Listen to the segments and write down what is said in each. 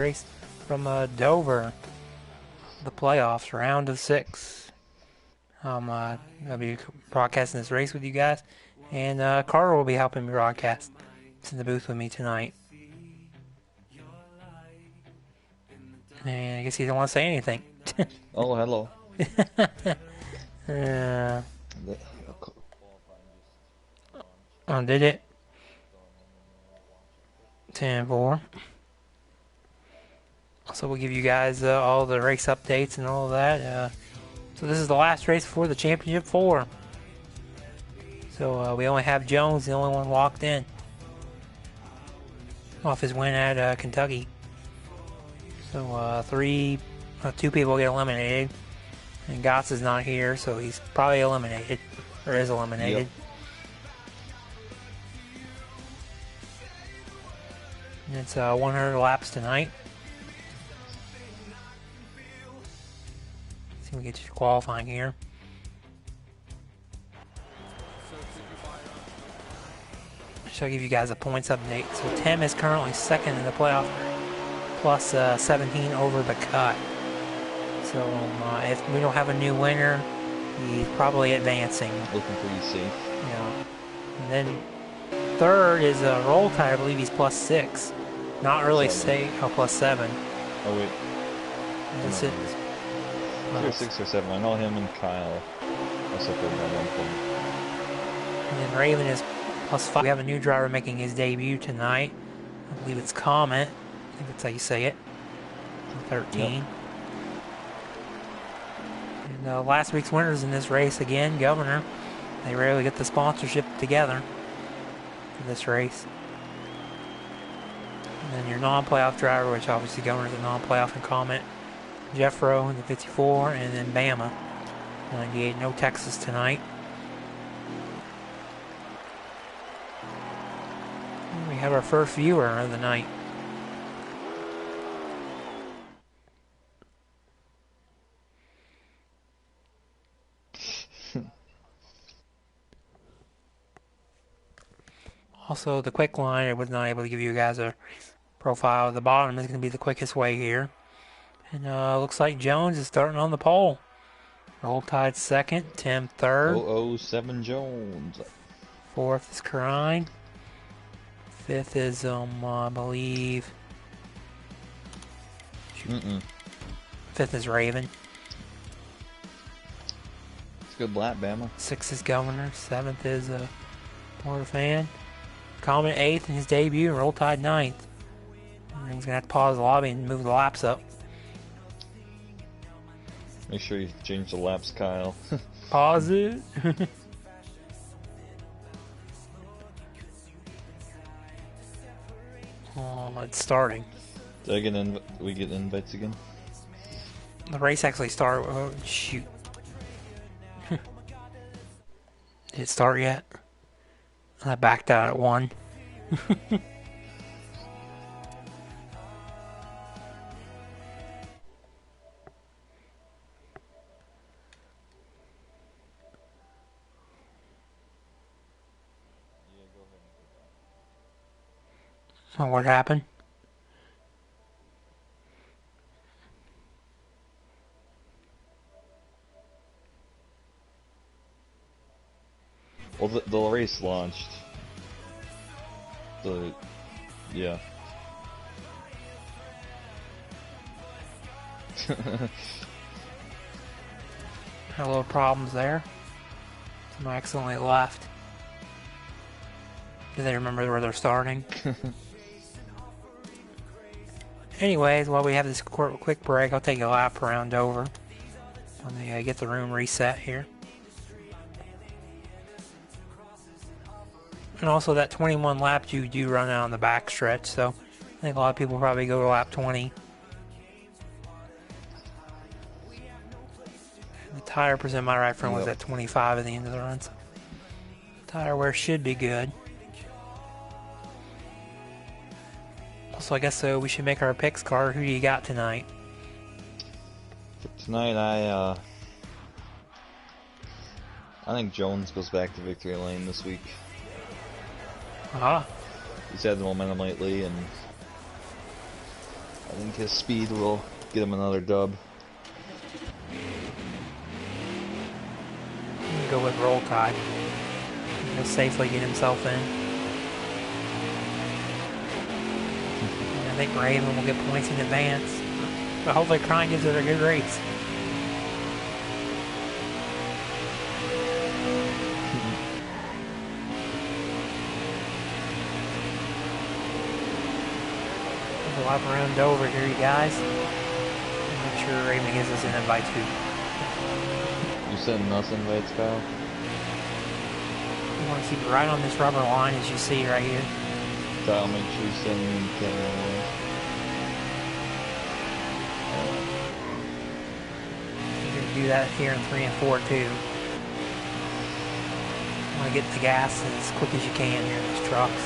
race from Dover, the playoffs, round of 6. I'll be broadcasting this race with you guys, and Carter will be helping me broadcast. He's in the booth with me tonight. And I guess he didn't want to say anything. Oh, hello. Did it? 10-4. So we'll give you guys all the race updates and all of that. So this is the last race before the Championship 4. So we only have Jones, the only one locked in, off his win at Kentucky. So 2 people get eliminated, and Gotts is not here, so he's probably eliminated, or is eliminated. Yep. And it's 100 laps tonight. See if we get to qualifying here. I'll give you guys a points update. So Tim is currently second in the playoff, plus 17 over the cut. So if we don't have a new winner, he's probably advancing. Looking pretty safe. Yeah. And then third is Roll Tide. I believe he's plus 6. Not really safe. Oh, plus 7. Oh wait. That's it. Either 6 or 7. I know him and Kyle also played at one point. And then Raven is plus 5. We have a new driver making his debut tonight. I believe it's Comet. I think that's how you say it. 13. Yep. And last week's winners in this race again, Governor. They rarely get the sponsorship together for this race. And then your non-playoff driver, which obviously Governor's a non-playoff and Comet. Jeffro in the 54, and then Bama 98. No Texas tonight. And we have our first viewer of the night. Also, the quick line, I was not able to give you guys a profile. The bottom is going to be the quickest way here. And looks like Jones is starting on the pole. Roll Tide second, Tim third. 007 Jones. Fourth is Karine. Fifth is, I believe... Fifth is Raven. It's a good lap, Bama. Sixth is Governor. Seventh is Porter Fan. Comet eighth in his debut, and Roll Tide ninth. And he's going to have to pause the lobby and move the laps up. Make sure you change the laps, Kyle. Pause it. Oh, it's starting. Did we get invites again? The race actually started. Oh, shoot. Did it start yet? I backed out at 1. Oh, what happened? Well, the race launched. Yeah. Had a little problems there. Some accidentally left. Do they remember where they're starting? Anyways, while we have this quick break, I'll take a lap around Dover. Let me get the room reset here. And also that 21 laps you do run out on the back stretch, so I think a lot of people probably go to lap 20. The tire percent my right front was at 25 at the end of the run, so tire wear should be good. Also, I guess we should make our picks, Carter. Who do you got tonight? For tonight, I think Jones goes back to victory lane this week. Ah. He's had the momentum lately, and I think his speed will get him another dub. Go with Roll Tide. He'll safely get himself in. And I think Raven will get points in advance. But hopefully Crying gives it a good race. A lap around Dover here, you guys. Make sure Raven gets us in it by 2. You sending us invites, Kyle? You want to keep it right on this rubber line as you see right here. Kyle, make sure you send me Kevin. You're going to do that here in 3 and 4 too. You want to get the gas as quick as you can here in these trucks.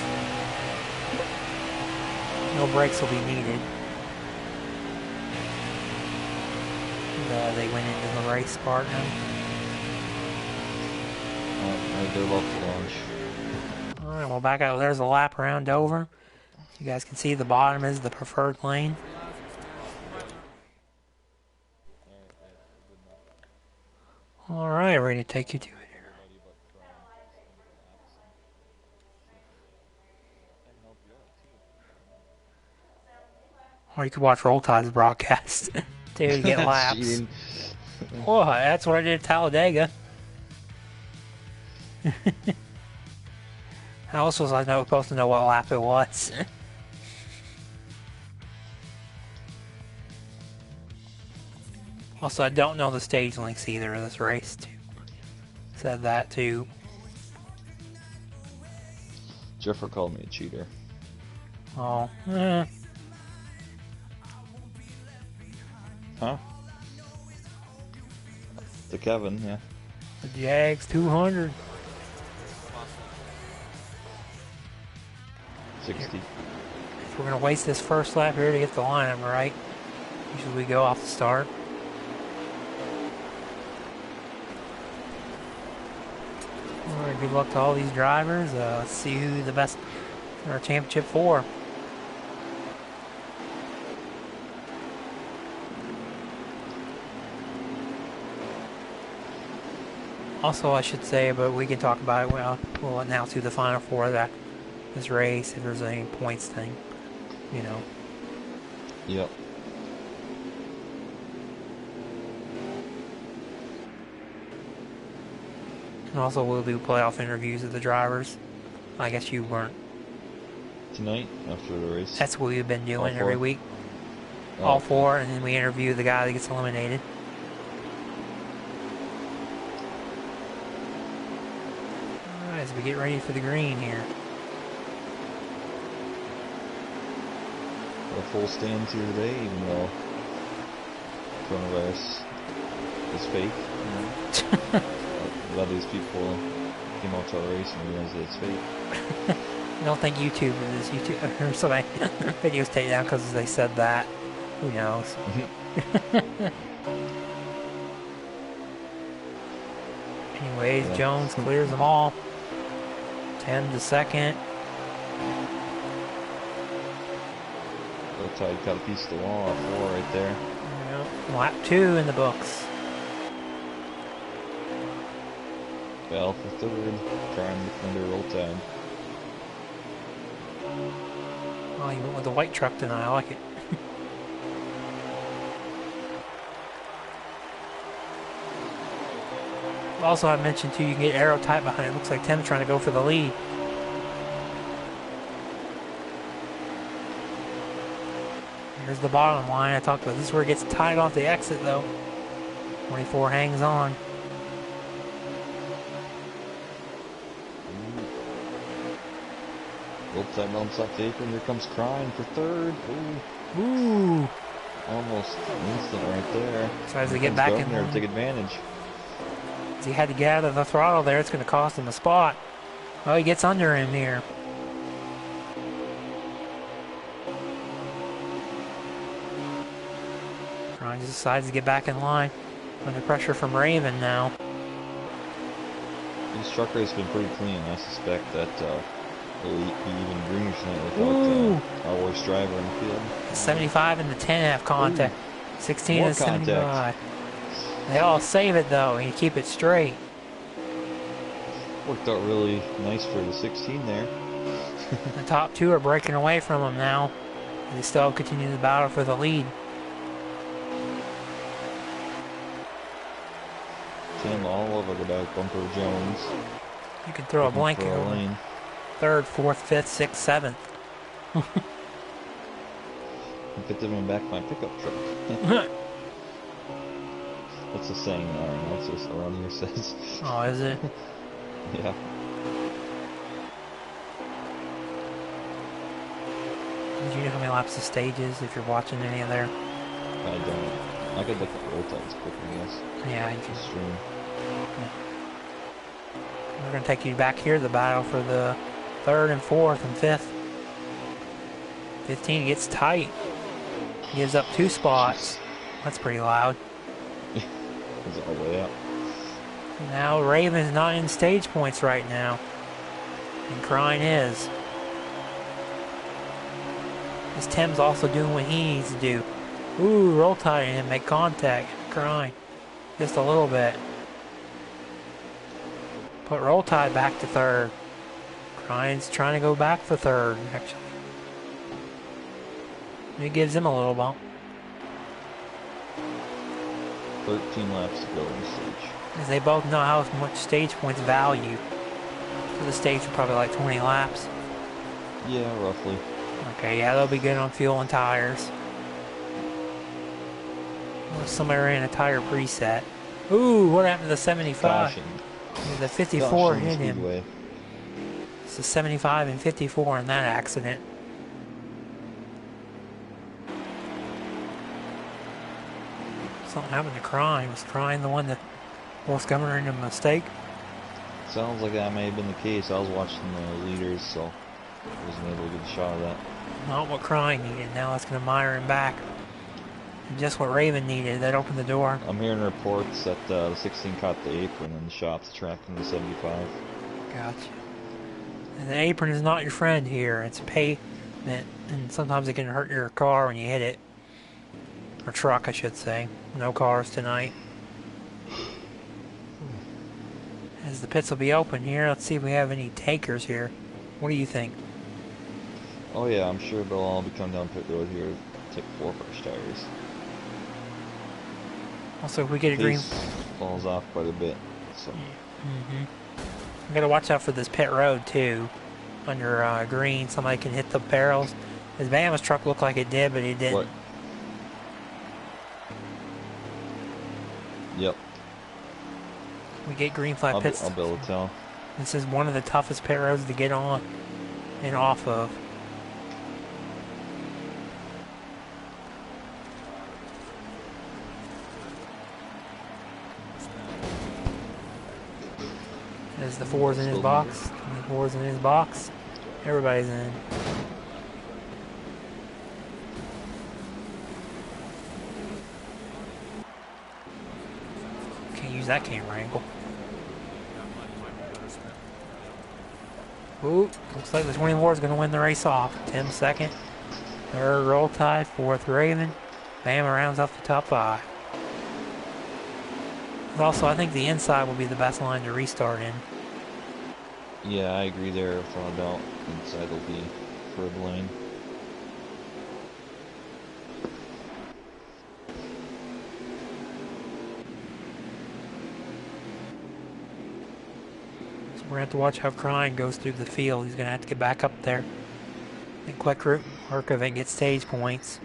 No brakes will be needed. They went into the race partner. They're about to launch. Alright, well back out there's a lap around Dover. You guys can see the bottom is the preferred lane. Alright, ready to take you to it here. Or you could watch Roll Tide's broadcast to get laps. Well, that's what I did at Talladega. How else was I supposed to know what lap it was? Also, I don't know the stage links either of this race, too. Said that, too. Jeffrey called me a cheater. Oh, Huh? To Kevin, yeah. The Jags 200. 60. If we're going to waste this first lap here to get the lineup right, usually we go off the start. Alright, good luck to all these drivers. Let's see who the best in our championship for. Also, I should say, but we can talk about it. We'll announce who the final 4 of this race, if there's any points thing, you know. Yep. And also, we'll do playoff interviews of the drivers. I guess you weren't. Tonight, after the race? That's what we've been doing every week. Oh. All 4, and then we interview the guy that gets eliminated. Alright, as we get ready for the green here. A full stands here today, even though coronavirus is fake. You know? A lot of these people came out to our race and realized that it's fake. I don't think YouTube or somebody videos take down because they said that. Who knows? Anyways, yeah. Jones clears them all. 10 to second. Looks like he got a piece of the wall off 4 right there. Yep. Lap 2 in the books. Bell for 3rd, trying to under Roll Tide. Oh, you went with the white truck tonight. I like it. Also, I mentioned too, you can get aero tight behind it. Looks like Tim's trying to go for the lead. Here's the bottom line I talked about. This is where it gets tight off the exit, though. 24 hangs on. Roll Tide mounts up the apron. Here comes Crying for 3rd. Ooh. Ooh. Almost instant right there. Tries to get back in there to take advantage. He had to get out of the throttle there. It's going to cost him a spot. Oh, he gets under him here. Ryan just decides to get back in line. Under pressure from Raven now. This truck race has been pretty clean. I suspect that Even greener tonight Ooh. without our worst driver in the field. 75 and the 10 have contact. Ooh, 16 more and contact. 75. They all save it though, and you keep it straight. Worked out really nice for the 16 there. The top two are breaking away from them now. They still continue the battle for the lead. Tim all over the back bumper Jones. You can throw a blanket over lane. third, fourth, fifth, sixth, seventh. Fit them in the back of my pickup truck. That's a saying our announcer around here says. Oh, is it? Yeah. Do you know how many laps the stage is if you're watching any of there? I don't. I could look at roll times quick, I guess. Yeah, you can. Stream. We're going to take you back here to the battle for the third and fourth and fifth. 15 gets tight. Gives up 2 spots. That's pretty loud. Is it all the way up? Now Raven's not in stage points right now. And Crine is. This Tim's also doing what he needs to do. Ooh, roll tide and make contact. Crine. Just a little bit. Put roll tide back to third. Crine's trying to go back for third, actually. It gives him a little bump. 13 laps to go in the stage. Because they both know how much stage points value. So the stage is probably like 20 laps. Yeah, roughly. Okay, yeah, they'll be good on fuel and tires. Well, somebody ran a tire preset. Ooh, what happened to the 75? Caution. The 54 Caution hit him. Speedway. It's the 75 and 54 in that accident. Something happened to Crine. Was Crine the one that forced Governor into a mistake? Sounds like that may have been the case. I was watching the leaders, so I wasn't able to get a shot of that. Not what Crine needed. Now it's going to mire him back. And just what Raven needed. That opened the door. I'm hearing reports that the 16 caught the apron and the shop's tracking the 75. Gotcha. And the apron is not your friend here. It's pavement, and sometimes it can hurt your car when you hit it. Or truck, I should say. No cars tonight. As the pits will be open here, let's see if we have any takers here. What do you think? Oh yeah, I'm sure they'll all be coming down pit road here to take 4 fresh tires. Also, if we get a green... Pace falls off quite a bit, so... We gotta watch out for this pit road, too. Under green, somebody can hit the barrels. His Bama's truck looked like it did, but it didn't. What? Yep. We get green flag pits. I'll be able to tell. This is one of the toughest pit roads to get on and off of. There's the 4's in his box. The 4's in his box. Everybody's in. Can't use that camera angle. Ooh, looks like the 24 is going to win the race off. 10 second. Third roll tide. Fourth Raven. Bama rounds off the top 5. Also, I think the inside will be the best line to restart in. Yeah, I agree there. Without a doubt, inside will be third lane. So we're going to have to watch how Crine goes through the field. He's going to have to get back up there. And quick work of it, get stage points.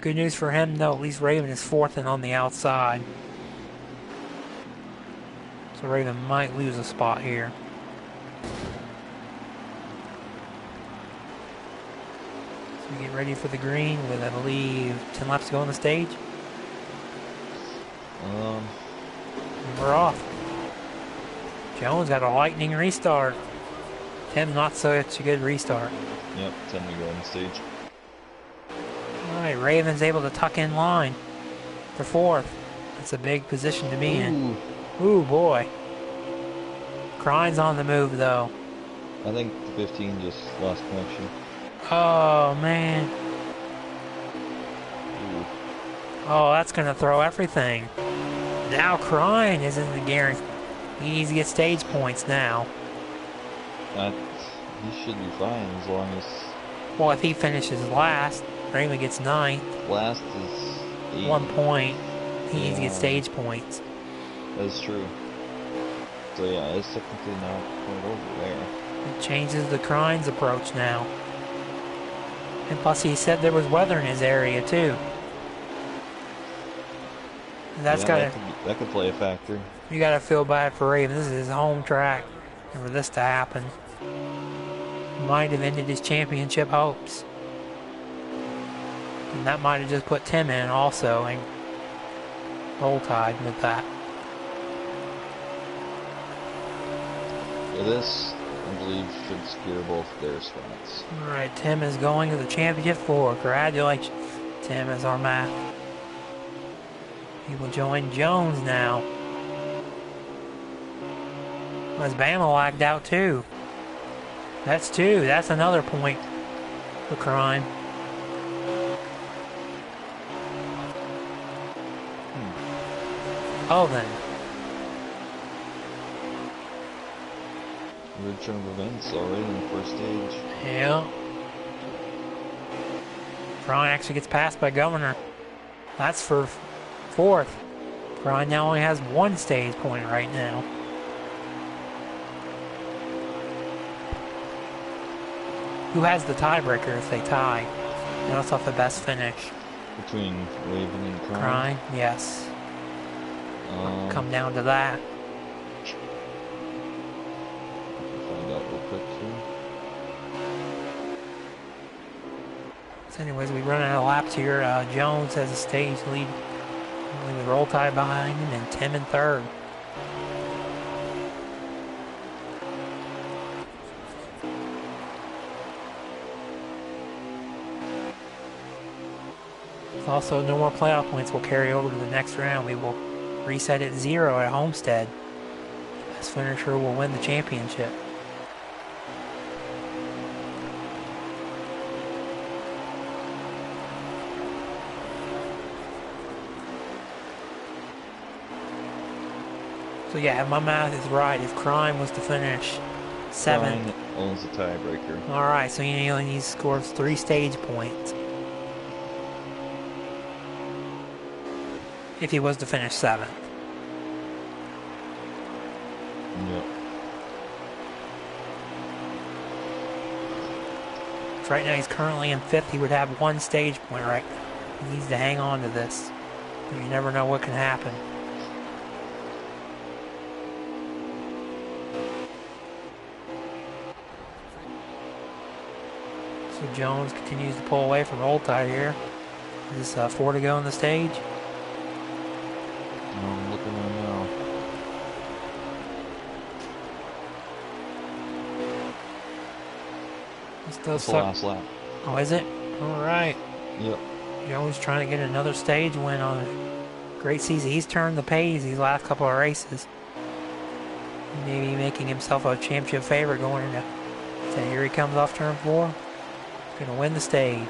Good news for him, though. At least Raven is 4th and on the outside. So Raven might lose a spot here. So we get ready for the green with, I believe, 10 laps to go on the stage. And we're off. Jones got a lightning restart. Tim, not such a good restart. Yep, 10 to go on the stage. Alright, Raven's able to tuck in line for 4th. That's a big position to be in. Ooh, boy. Crine's on the move, though. I think the 15 just lost connection. Oh, man. Ooh. Oh, that's going to throw everything. Now Crine is in the guarantee. He needs to get stage points now. He should be fine as long as... Well, if he finishes last, Raymond gets 9th. Last is 8. 1 point. He needs to get Yeah. stage points. That's true. So yeah, it's technically not quite over there. It changes the Crine's approach now. And plus he said there was weather in his area too. That's Yeah, gotta... that could play a factor. You gotta feel bad for Raven. This is his home track. And for this to happen, might have ended his championship hopes. And that might have just put Tim in also and Roll Tide with that. Yeah, this, I believe, should secure both their spots. Alright, Tim is going to the championship 4. Congratulations, Tim, as our map. He will join Jones now. Was Bama lagged out too? That's 2. That's another point for Crime. Oh, then. Weird turn of events already in the first stage. Yeah. Crime actually gets passed by Governor. That's for 4th. Crime now only has 1 stage point right now. Who has the tiebreaker if they tie? That's off the best finish. Between Raven and Crime. Crime, yes. Come down to that. Find out real quick here. So anyways, we run out of laps here. Jones has a stage lead. With Roll Tide behind him and Tim in 3rd. Also, no more playoff points will carry over to the next round. We will reset at 0 at Homestead. Best finisher will win the championship. So yeah, if my math is right, if Crime was to finish 7th... Crime owns the tiebreaker. Alright, so he only needs to score 3 stage points. If he was to finish 7th. Yep. So right now he's currently in 5th. He would have 1 stage point right now. He needs to hang on to this. You never know what can happen. So Jones continues to pull away from Roll Tide here. Is this 4 to go in the stage? I'm looking right now. This does That's the suck. last lap. Oh, is it? Alright. Yep. Jones trying to get another stage win on a great season. He's turned the page these last couple of races. Maybe making himself a championship favorite going into... So here he comes off turn 4. He's going to win the stage.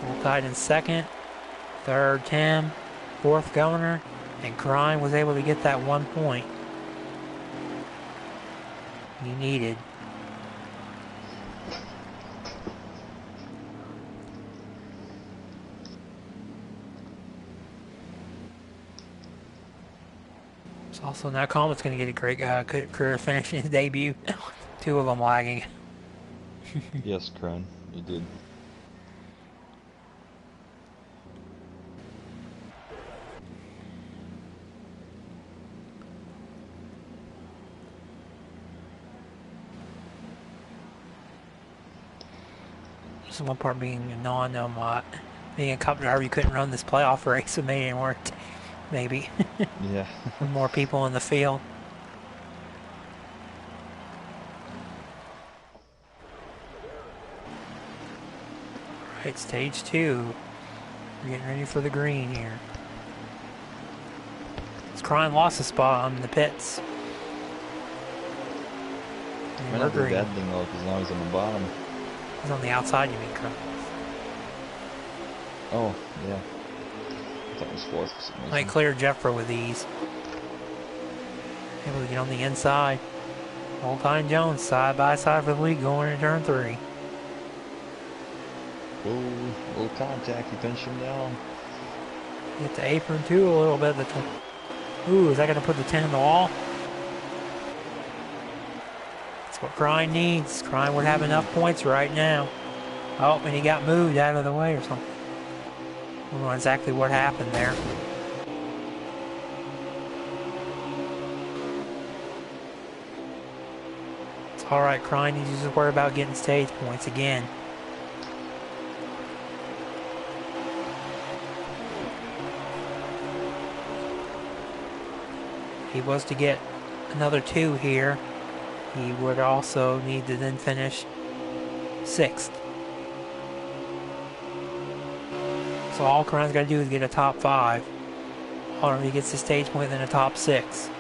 Roll Tide in 2nd. 3rd, Tim. 4th, Governor. And Crime was able to get that 1 point he needed. So also now Coleman's going to get a great career finish in his debut. 2 of them lagging. Yes, Crime, you did. So one part being being a cup driver, you couldn't run this playoff race, so maybe it worked. Maybe. Yeah. With more people in the field. Alright, stage 2. We're getting ready for the green here. It's Crime lost a spot on the pits. Might not be a bad thing though, because now he's on the bottom. He's on the outside, you mean, Crime? Oh, yeah. I thought it was fourth for some reason. Might clear Jeffro with ease. Able to get on the inside. Old-time Jones side by side for the lead going into turn 3. Whoa, little contact, he pinched him down. Hit the apron too a little bit. Ooh, is that going to put the 10 in the wall? That's what Crime needs. Crime would have enough points right now. Oh, and he got moved out of the way or something. I don't know exactly what happened there. It's alright, Crime needs to just worry about getting stage points again. If he was to get another 2 here, he would also need to then finish 6th. So all Crime's got to do is get a top 5. Or if he gets the stage point, then a top 6.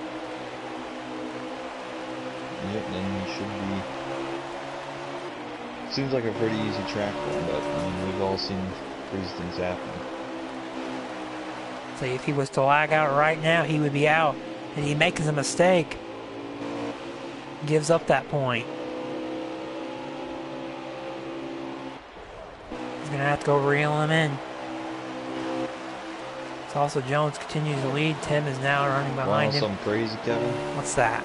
Yep, then he should be. Seems like a pretty easy track though, but I mean, we've all seen crazy things happen. So if he was to lag out right now, he would be out. And he makes a mistake. Gives up that point. He's going to have to go reel him in. It's also Jones continues to lead. Tim is now running behind him. Something crazy, Kevin? What's that?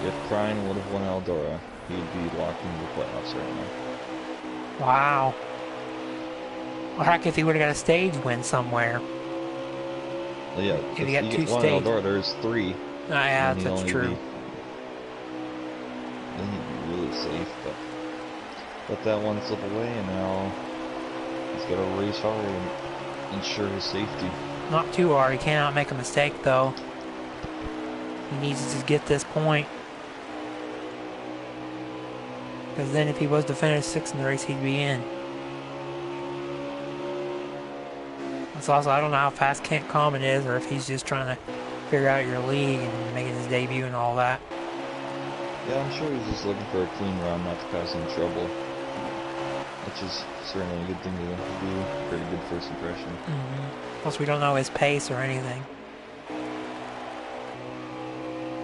If Crine would have won Eldora, he'd be locked into the playoffs right now. Wow. Well, heck, if he would have got a stage win somewhere. Well, yeah, if he got 2 won stages. Eldora, there's 3. Yeah, that's true. Then he'd be really safe, but let that one slip away, and now he's got to race hard and ensure his safety. Not too hard. He cannot make a mistake, though. He needs to just get this point. Because then if he was to finish 6th in the race, he'd be in. It's also, I don't know how fast Kent Common is, or if he's just trying to figure out your league and making his debut and all that. Yeah, I'm sure he's just looking for a clean run, not to cause any trouble. Which is certainly a good thing to do. Pretty good first impression. Plus, we don't know his pace or anything.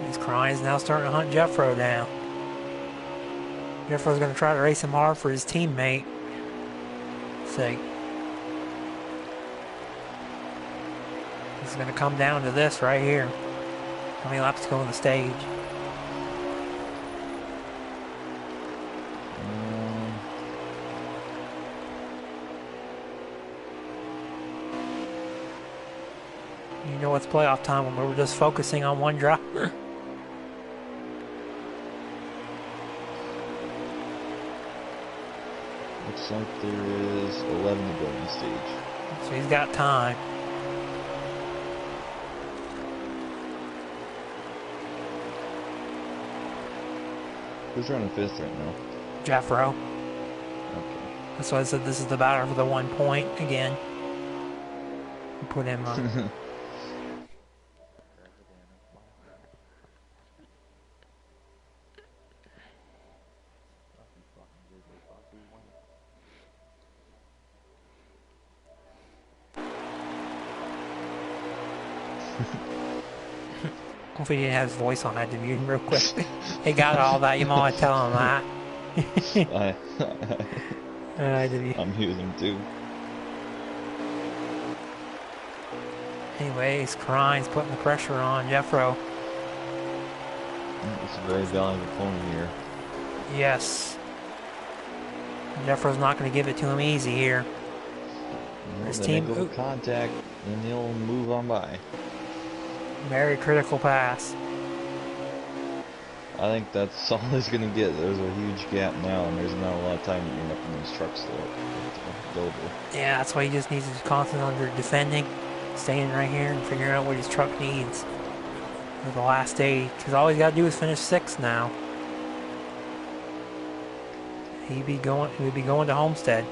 He's crying. He's now starting to hunt Jeffro down. Jeffro's going to try to race him hard for his teammate sake. It's going to come down to this right here. How many laps to go on the stage? You know it's playoff time when we're just focusing on one driver. Looks like there is 11 to go on the stage. So he's got time. Who's running 5th right now? Jeffro. Okay. That's why I said this is the battle for the 1 point again. Put him on. Hopefully he didn't have his voice on. I had to mute him real quick. He got all that. You might want to tell him that. I'm muting him too. Anyway, he's crying. He's putting the pressure on Jeffro. It's a very valiant opponent here. Yes. Jeffro's not going to give it to him easy here. His team go contact, and he'll move on by. Very critical pass. I think that's all he's going to get. There's a huge gap now, and there's not a lot of time to end up in these trucks to go over. Yeah, that's why he just needs to concentrate on defending, staying right here, and figuring out what his truck needs for the last stage. Because all he's got to do is finish 6th now. He'd be going to Homestead.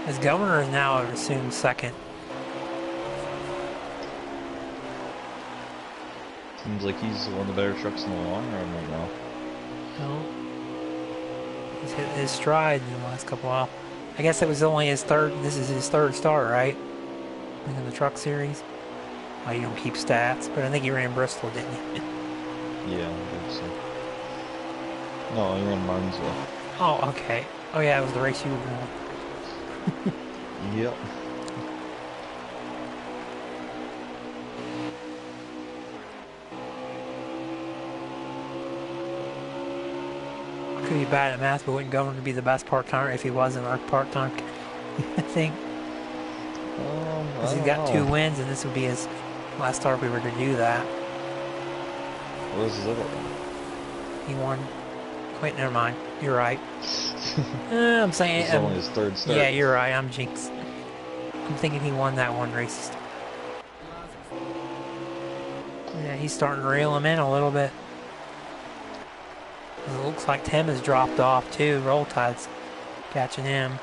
His governor is now assumed second. Seems like he's one of the better trucks in the long run right now. No. He's hit his stride in the last couple of. I guess it was only his third. This is his third start, right? In the truck series. Oh, you don't keep stats, but I think he ran Bristol, didn't he? Yeah, I think so. No, he ran Martinsville. Oh, okay. Oh yeah, it was the race you were going. Yep. Could be bad at math, but wouldn't Governor be the best part-timer if he wasn't our part-time? I think. Because he's got 2 wins, and this would be his last start if we were to do that. What was his other one? He won. Wait, never mind. You're right. I'm saying This is only his third start. Yeah, you're right. I'm jinxed. I'm thinking he won that one race. Yeah, he's starting to reel him in a little bit. It looks like Tim has dropped off too. Roll Tide's catching him.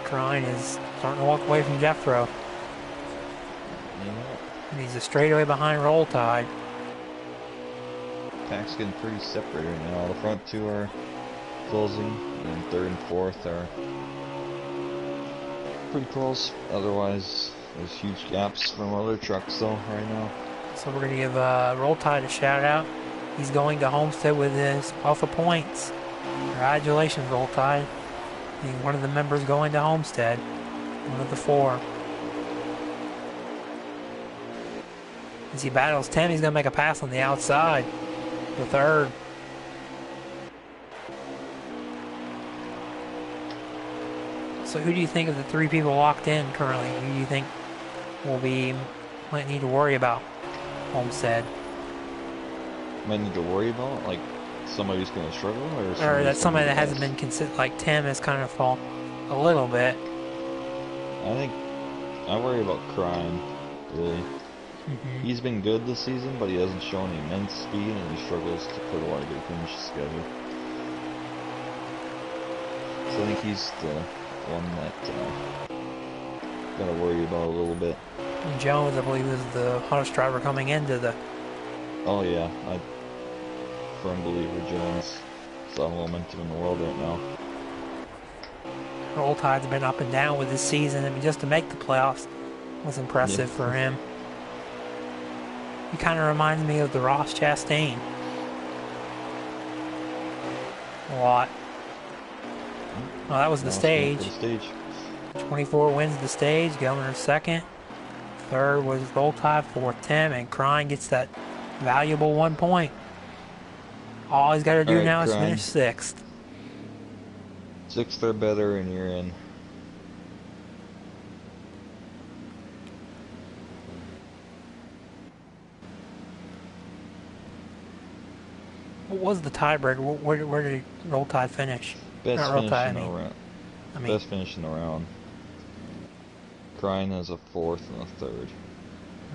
Crine is starting to walk away from Jeffro. Yeah. And he's a straightaway behind Roll Tide. Pack's getting pretty separated right now. The front two are closing, and third and fourth are pretty close. Otherwise, there's huge gaps from other trucks though right now. So we're going to give Roll Tide a shout out. He's going to Homestead with his Alpha points. Congratulations, Roll Tide. Being one of the members going to Homestead. One of the 4. As he battles Tim, he's going to make a pass on the outside. The third. So who do you think of the 3 people locked in currently? Who do you think might need to worry about Homestead? Might need to worry about, like, somebody who's going to struggle? Or that somebody that hasn't been considered, like Tim has kind of fallen a little bit. I think I worry about Crime, really. He's been good this season, but he hasn't shown immense speed, and he struggles to put a lot of good finishes together. So I think he's the one that gotta worry about a little bit. And Jones, I believe, is the hottest driver coming into the... Oh yeah, I firm believer Jones has all the momentum in the world right now. Roll Tide's been up and down with this season. I mean, just to make the playoffs was impressive for him. He kind of reminds me of the Ross Chastain. A lot. Well, that was the stage. 24 wins the stage. Governor second. Third was Roll Tide. Fourth Tim. And Crine gets that valuable 1 point. All he's got to do now is finish 6th. 6th or better, and you're in. What was the tiebreaker? Where did Roll Tide finish? Best finish in the round. Best finish in the round. Crine has a 4th and a 3rd.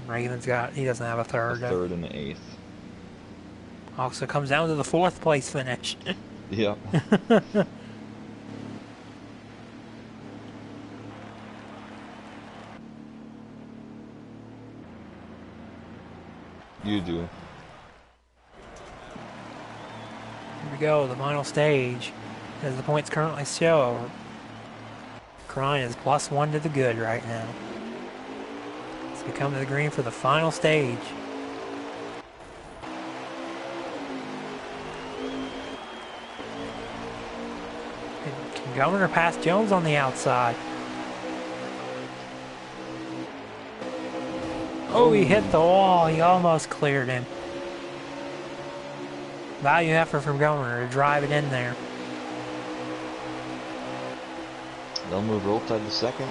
Raven's he doesn't have a 3rd. A 3rd and an 8th. Also comes down to the 4th place finish. Yep. You do. Here we go, the final stage. As the points currently show, Crine is +1 to the good right now. So we come to the green for the final stage. Can Governor pass Jones on the outside? Oh, he hit the wall. He almost cleared him. Value effort from Governor to drive it in there. They'll move Roll Tide to 2nd.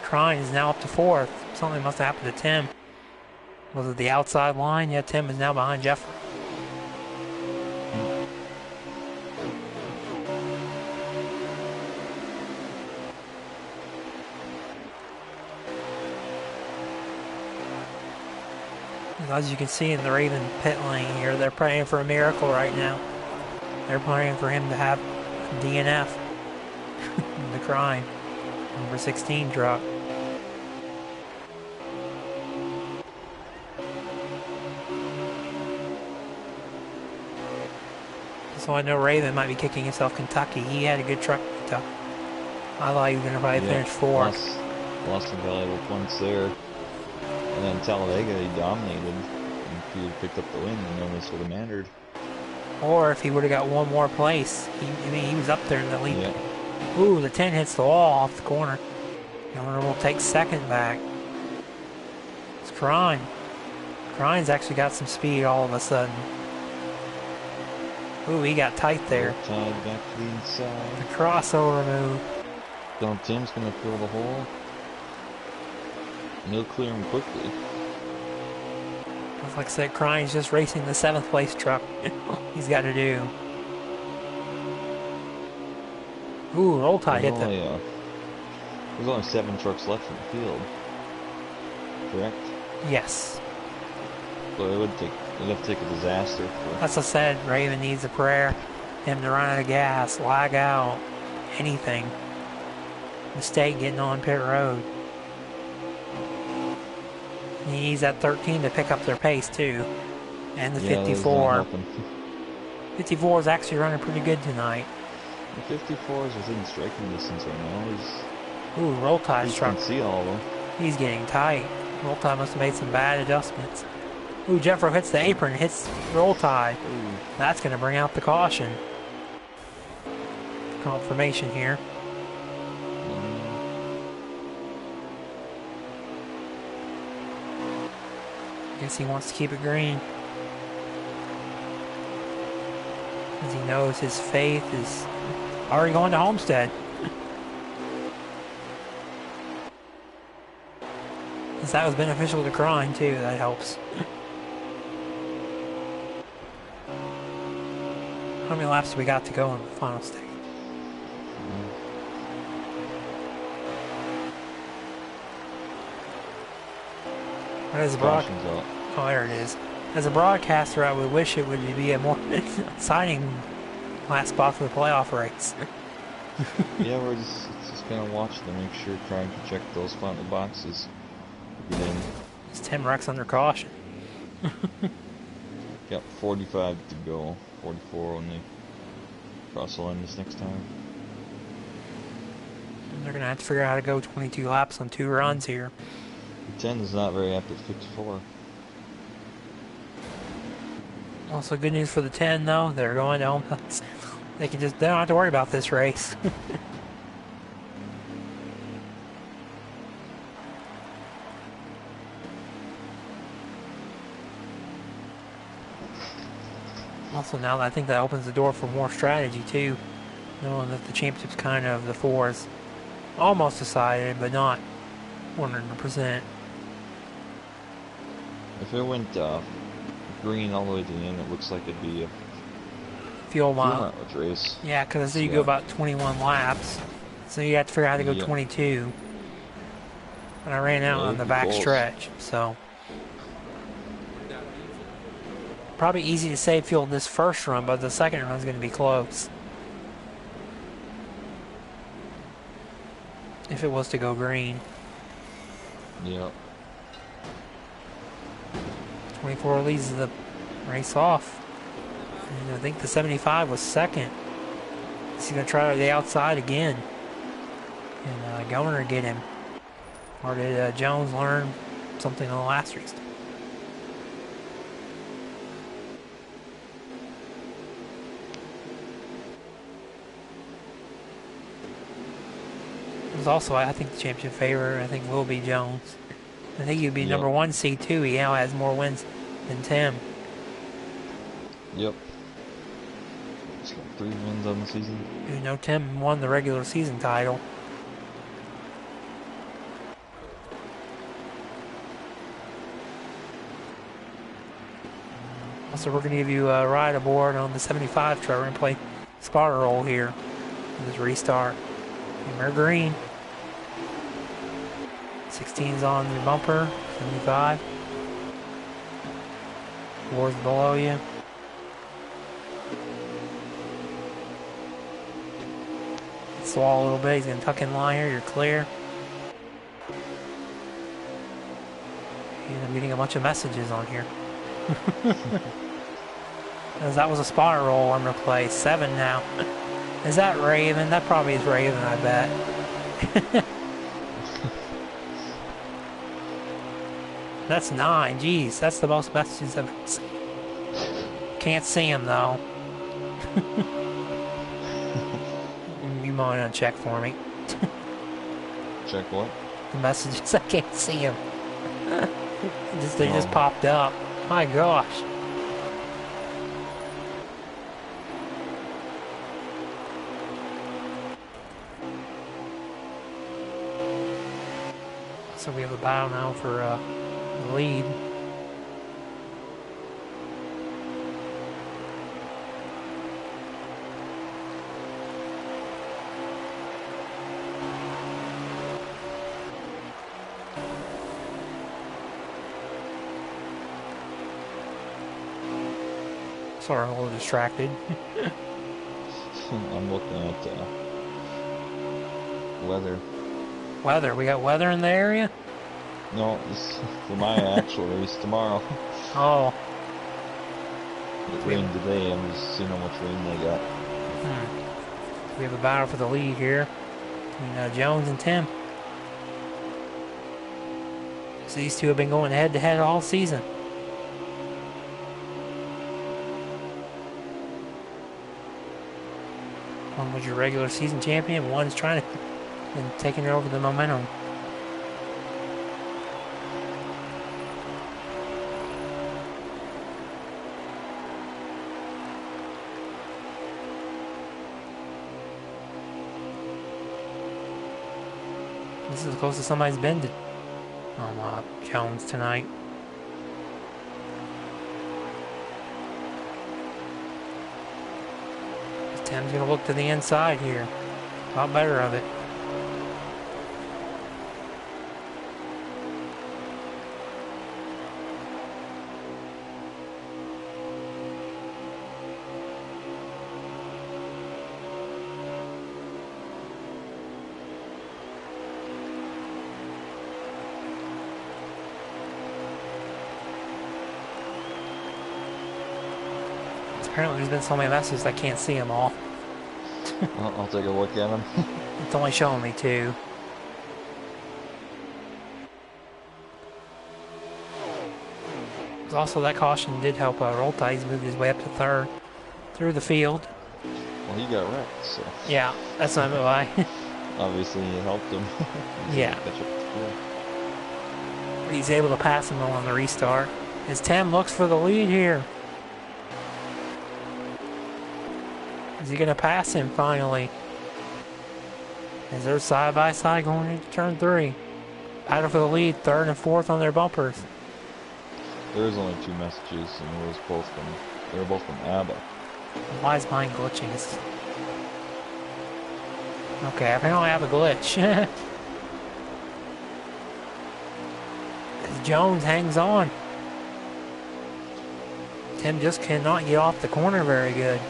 Crine is now up to 4th. Something must have happened to Tim. Was it the outside line? Yeah, Tim is now behind Jeffrey. As you can see in the Raven pit lane here, they're praying for a miracle right now. They're praying for him to have a DNF. The crime. Number 16 truck. So I know Raven might be kicking himself Kentucky. He had a good truck in Kentucky. I thought he was going to probably finish fourth. Lost some valuable points there. And then Talladega, he dominated. And if he had picked up the win, then none of this would have mattered. Or if he would have got one more place. He was up there in the lead. Yeah. Ooh, the 10 hits the wall off the corner. Governor will take second back. It's Crine. Crine's actually got some speed all of a sudden. Ooh, he got tight there. Tied back to the inside. The crossover move. Don Tim's going to fill the hole. And he'll clear him quickly. Like I said, Crine's just racing the 7th place truck. He's got to do. Ooh, roll tide hit them. There's only 7 trucks left in the field. Correct? Yes. So it'd have to take a disaster for... That's what I said. Raven needs a prayer. Him to run out of gas, lag out, anything. Mistake getting on pit road. He needs that 13 to pick up their pace too. And the 54. 54 is actually running pretty good tonight. The 54 is within striking distance right now. Ooh, Roll Tide's truck. You can see all of them. He's getting tight. Roll Tide must have made some bad adjustments. Ooh, Jeffro hits the apron, hits Roll Tide. Ooh. That's going to bring out the caution. Confirmation here. Guess he wants to keep it green. Because he knows his faith is already going to Homestead. Since that was beneficial to Crine too, that helps. How many laps do we got to go in the final stage? As a oh, there it is. As a broadcaster, I would wish it would be a more exciting last spot for the playoff race. Yeah, we're just gonna watch to make sure, trying to check those final boxes. It's 10 wrecks under caution. Got 45 to go. 44 when they cross the line this next time. And they're gonna have to figure out how to go 22 laps on 2 runs here. 10 is not very apt at 54. Also good news for the 10 though, they're going to home. They don't have to worry about this race. Also now I think that opens the door for more strategy too. Knowing that the championship's kind of the 4s almost decided, but not 100%. If it went green all the way to the end, it looks like it'd be a fuel mileage race. Yeah, because you go about 21 laps, so you have to figure out how to go 22. And I ran out on the back stretch, so probably easy to save fuel this first run, but the second run is going to be close. If it was to go green. Yep. 24 leads the race off. And I think the 75 was second. He's going to try the outside again. And Governor get him. Or did Jones learn something in the last race? Also, I think the championship favorite, I think, will be Jones. I think he'd be number 1 seed too. He now has more wins than Tim. Yep. He's got 3 wins on the season. You know, Tim won the regular season title. Also, we're going to give you a ride aboard on the 75 truck. We're going to play spotter roll here. This restart. And we're green. 16's on the bumper, 75. Fourth below you. Swallow a little bit. He's going to tuck in line here. You're clear. I'm getting a bunch of messages on here. As that was a spot roll on replay. 7 now. Is that Raven? That probably is Raven, I bet. That's 9. Jeez, that's the most messages I've ever seen. Can't see him though. You might check for me. Check what? The messages, I can't see him. They just popped up. My gosh. So we have a battle now for the lead. Sorry, I'm a little distracted. I'm looking at weather. Weather? We got weather in the area? No, this for my actual race tomorrow. Oh. It rained today. I'm just seeing how much rain they got. We have a battle for the lead here between Jones and Tim. So these two have been going head to head all season. One was your regular season champion, one's trying to and taking over the momentum. This is the closest somebody's been to Jones tonight. Tim's going to look to the inside here. A lot better of it. Apparently there's been so many messages I can't see them all. I'll take a look at them. It's only showing me 2. Also, that caution did help Roll Tide. He's moved his way up to 3rd through the field. Well, he got wrecked, so. Yeah, that's what I meant by. Obviously, it helped him. Yeah. But he's able to pass him on the restart. As Tim looks for the lead here. Is he going to pass him finally? As they're side by side going into turn 3. Battle for the lead, 3rd and 4th on their bumpers. There was only 2 messages, and they were both from ABBA. Why is mine glitching? Okay, apparently I have a glitch. As Jones hangs on. Tim just cannot get off the corner very good.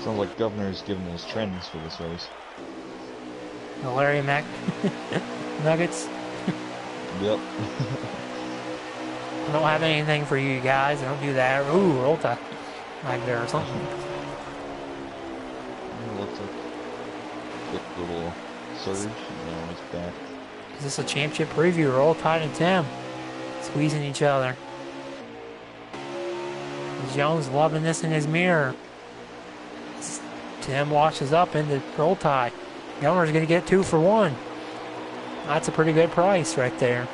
Sounds like Governor's giving his trends for this race. The Larry Mac Nuggets. Yep. I don't have anything for you guys. I don't do that. Ooh, Roll Tide like there or something. It looks like a quick little surge, and now it's back. Is this a championship preview? Roll Tide and Tim squeezing each other. Jones loving this in his mirror. Tim washes up into Roll Tide. Governor's going to get 2 for 1. That's a pretty good price right there.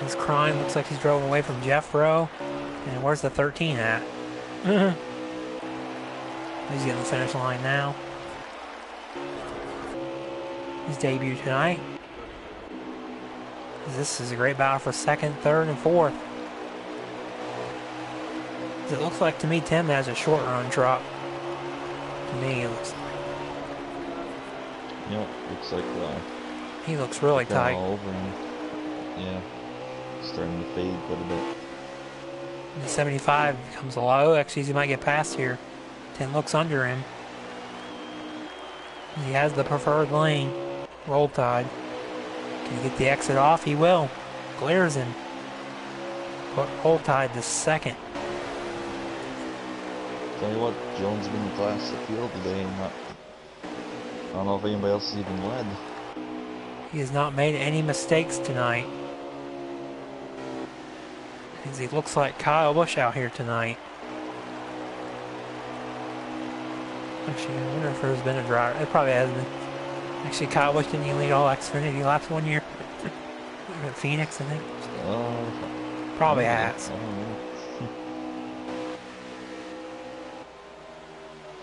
His crime looks like he's drove away from Jeff Rowe. And where's the 13 at? He's getting the finish line now. His debut tonight. This is a great battle for 2nd, 3rd, and 4th. It looks like to me Tim has a short run truck. To me, it looks like. Yep, looks like he looks really tight. All over him. Yeah, starting to fade quite a bit. And the 75 becomes low. Actually, he might get past here. 10 looks under him. He has the preferred lane. Roll Tide. Can he get the exit off? He will. Glares him. Put Roll Tide to second. Tell you what, Jones been the class of the field today, and I don't know if anybody else has even led. He has not made any mistakes tonight. As he looks like Kyle Busch out here tonight. Actually, I wonder if there's been a driver. It probably has been. Actually, Kyle Busch didn't even lead all Xfinity laps one year. At Phoenix, I think. Probably has.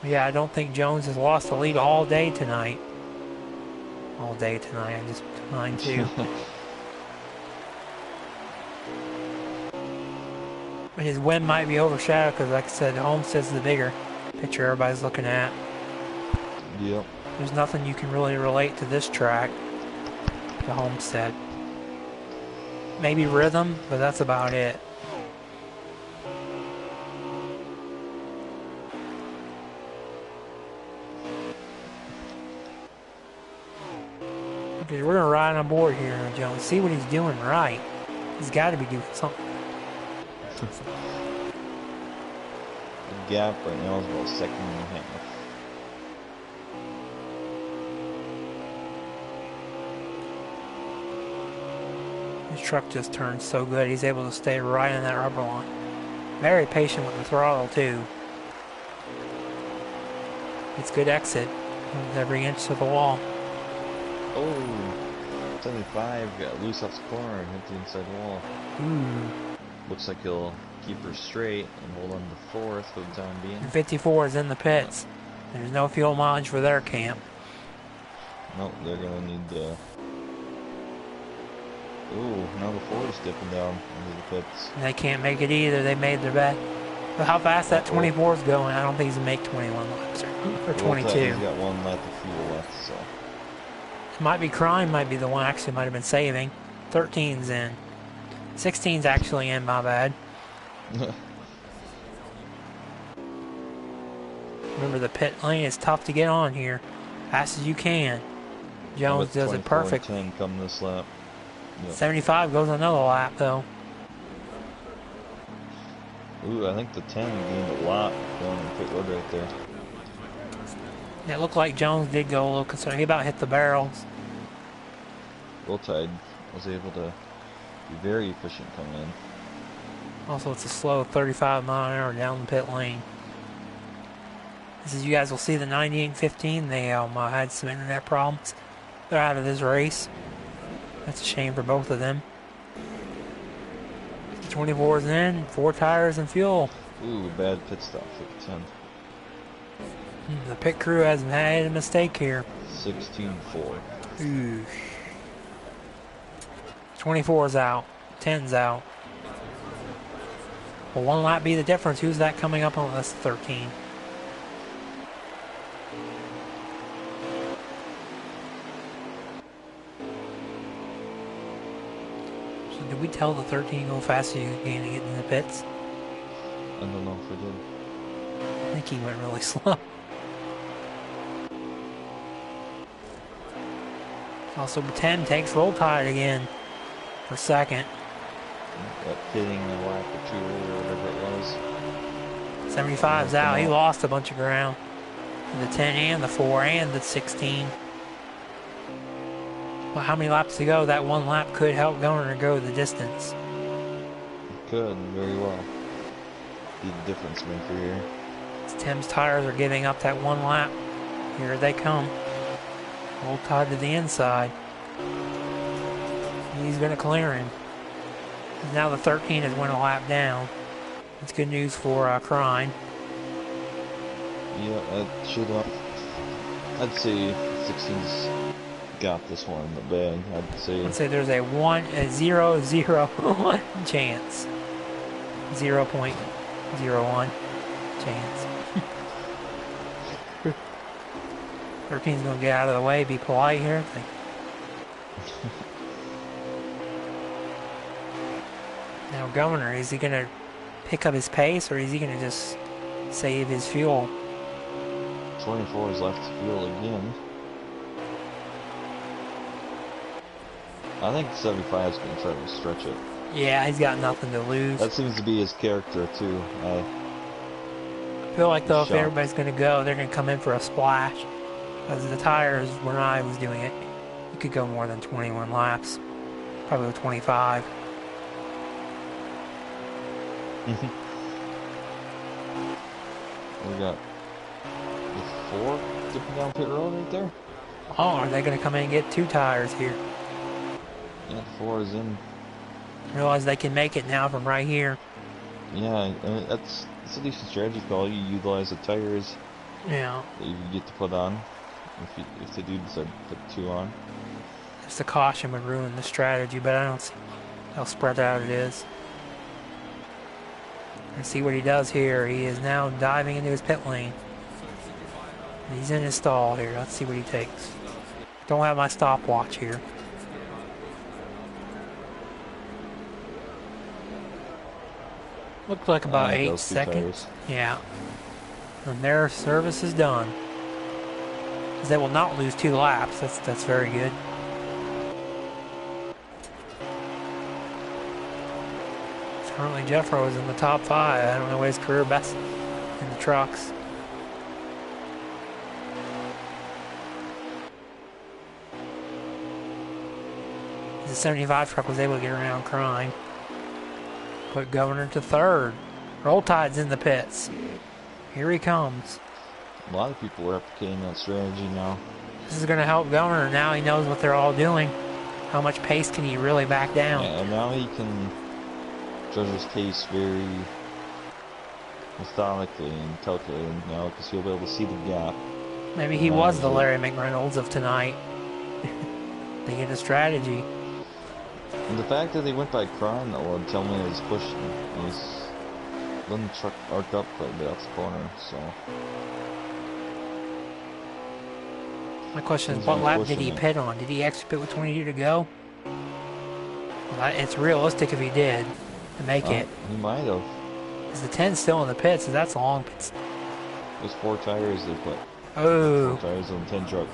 Yeah, I don't think Jones has lost the lead all day tonight. All day tonight, I just mine too. But his win might be overshadowed because, like I said, Homestead's the bigger picture everybody's looking at. Yep. There's nothing you can really relate to this track, to Homestead. Maybe rhythm, but that's about it. Because we're going to ride on board here, Jones. See what he's doing right. He's got to be doing something. The gap right now is about a second and a half. His truck just turned so good. He's able to stay right on that rubber line. Very patient with the throttle, too. It's good exit. Moves every inch to the wall. Oh, 75 got loose off the corner and hit the inside wall. Looks like he'll keep her straight and hold on to fourth for the time being. 54 is in the pits. There's no fuel mileage for their camp. Nope, they're gonna need the. Ooh, now the Ford is dipping down into the pits. And they can't make it either. They made their bet. But how fast that 24 is going, I don't think he's going to make 21 laps or 22. He's got 1 lap of fuel left, so. It might be Crime, might be the one actually might have been saving. 13's in. 16's actually in, my bad. Remember, the pit lane is tough to get on here. Fast as you can. Jones does it perfectly. 10 come this lap. Yep. 75 goes another lap, though. Ooh, I think the 10 gained a lot going in pit road right there. It looked like Jones did go a little concerned. He about hit the barrels. Roll Tide was able to be very efficient coming in. Also, it's a slow 35 mile an hour down the pit lane. As you guys will see, the 98-15, they had some internet problems. They're out of this race. That's a shame for both of them. The 24's in, 4 tires and fuel. Ooh, bad pit stop for the 10. The pit crew has made a mistake here. 16-4. Ooh. 24's out. 10's out. Will 1 lap be the difference? Who's that coming up on this 13? So did we tell the 13 go faster you can get in the pits? I don't know if we did. I think he went really slow. Also, 10 takes Roll Tide again for second. That pitting a lap or 2 or whatever it was. 75's out. He lost a bunch of ground. The 10 and the 4 and the 16. Well, how many laps to go? That 1 lap could help Gunner go the distance. It could, very well. Be the difference maker here. Tim's tires are giving up that 1 lap. Here they come. Roll Tide to the inside. He's going to clear him. Now the 13 has went a lap down. That's good news for Crine. Yeah, that should have. I'd say 16's got this one in the bag. I'd say there's a 0.01 chance. 0.01 chance. 13's going to get out of the way, be polite here. Now, Governor, is he going to pick up his pace, or is he going to just save his fuel? 24 is left to fuel again. I think 75 is going to try to stretch it. Yeah, he's got nothing to lose. That seems to be his character, too. I feel like, though, if everybody's going to go, they're going to come in for a splash. Because the tires, when I was doing it, you could go more than 21 laps. Probably 25. We got the 4 dipping down pit road right there. Oh, are they going to come in and get 2 tires here? Yeah, 4 is in. Realize they can make it now from right here. Yeah, I mean, that's a decent strategy call. You utilize the tires. Yeah. That you get to put on if they do decide to put 2 on. Just the caution would ruin the strategy, but I don't see how spread out it is. Let's see what he does here. He is now diving into his pit lane. He's in his stall here. Let's see what he takes. Don't have my stopwatch here. Looked like about 8 seconds. Yeah. And their service is done. They will not lose 2 laps. That's very good. Currently, Jeffro is in the top 5. I don't know what his career best in the trucks. The 75 truck was able to get around crying. Put Governor to 3rd. Roll Tide's in the pits. Here he comes. A lot of people are replicating that strategy now. This is going to help Governor. Now he knows what they're all doing. How much pace can he really back down? Yeah, and now he can judge his pace very methodically and calculating now because he'll be able to see the gap. Maybe he was the Larry McReynolds of tonight. They get a strategy. And the fact that they went by Cron though would tell me he's pushing. He's letting the truck arc up quite a bit off the corner, so. My question is, what lap did he pit on? Did he actually pit with 22 to go? Well, it's realistic if he did to make it. He might have. Is the 10 still in the pits? So that's a long pit. There's 4 tires they put. Oh. 4 tires on the 10 truck.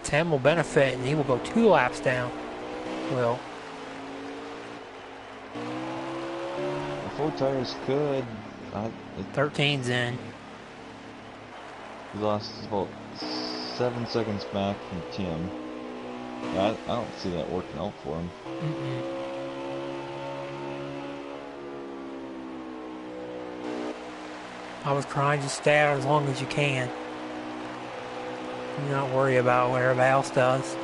10 will benefit, and he will go 2 laps down. Will. The 4 tires could. 13's in. He lost about 7 seconds back from Tim. I don't see that working out for him. I was crying, just stay out as long as you can. Do not worry about what everybody else does.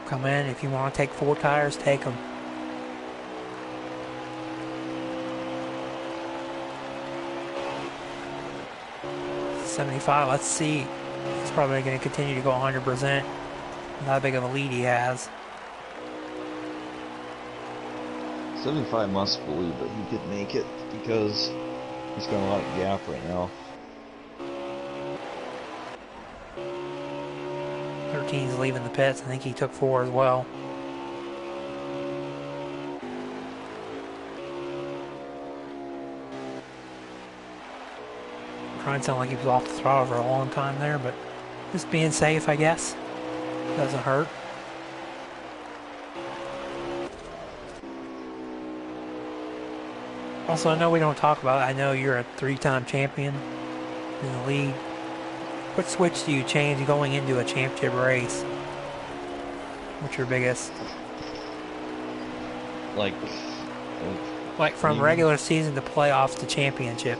Come in, if you want to take 4 tires, take them. $75, let's see. He's probably going to continue to go 100%. Not big of a lead he has. 75 must believe that he could make it because he's got a lot of gap right now. 13's leaving the pits. I think he took 4 as well. Trying to sound like he was off the throttle for a long time there, but just being safe, I guess. Doesn't hurt. Also, I know we don't talk about it. I know you're a 3-time champion in the league. What switch do you change going into a championship race? What's your biggest? Like from regular season to playoffs to championship.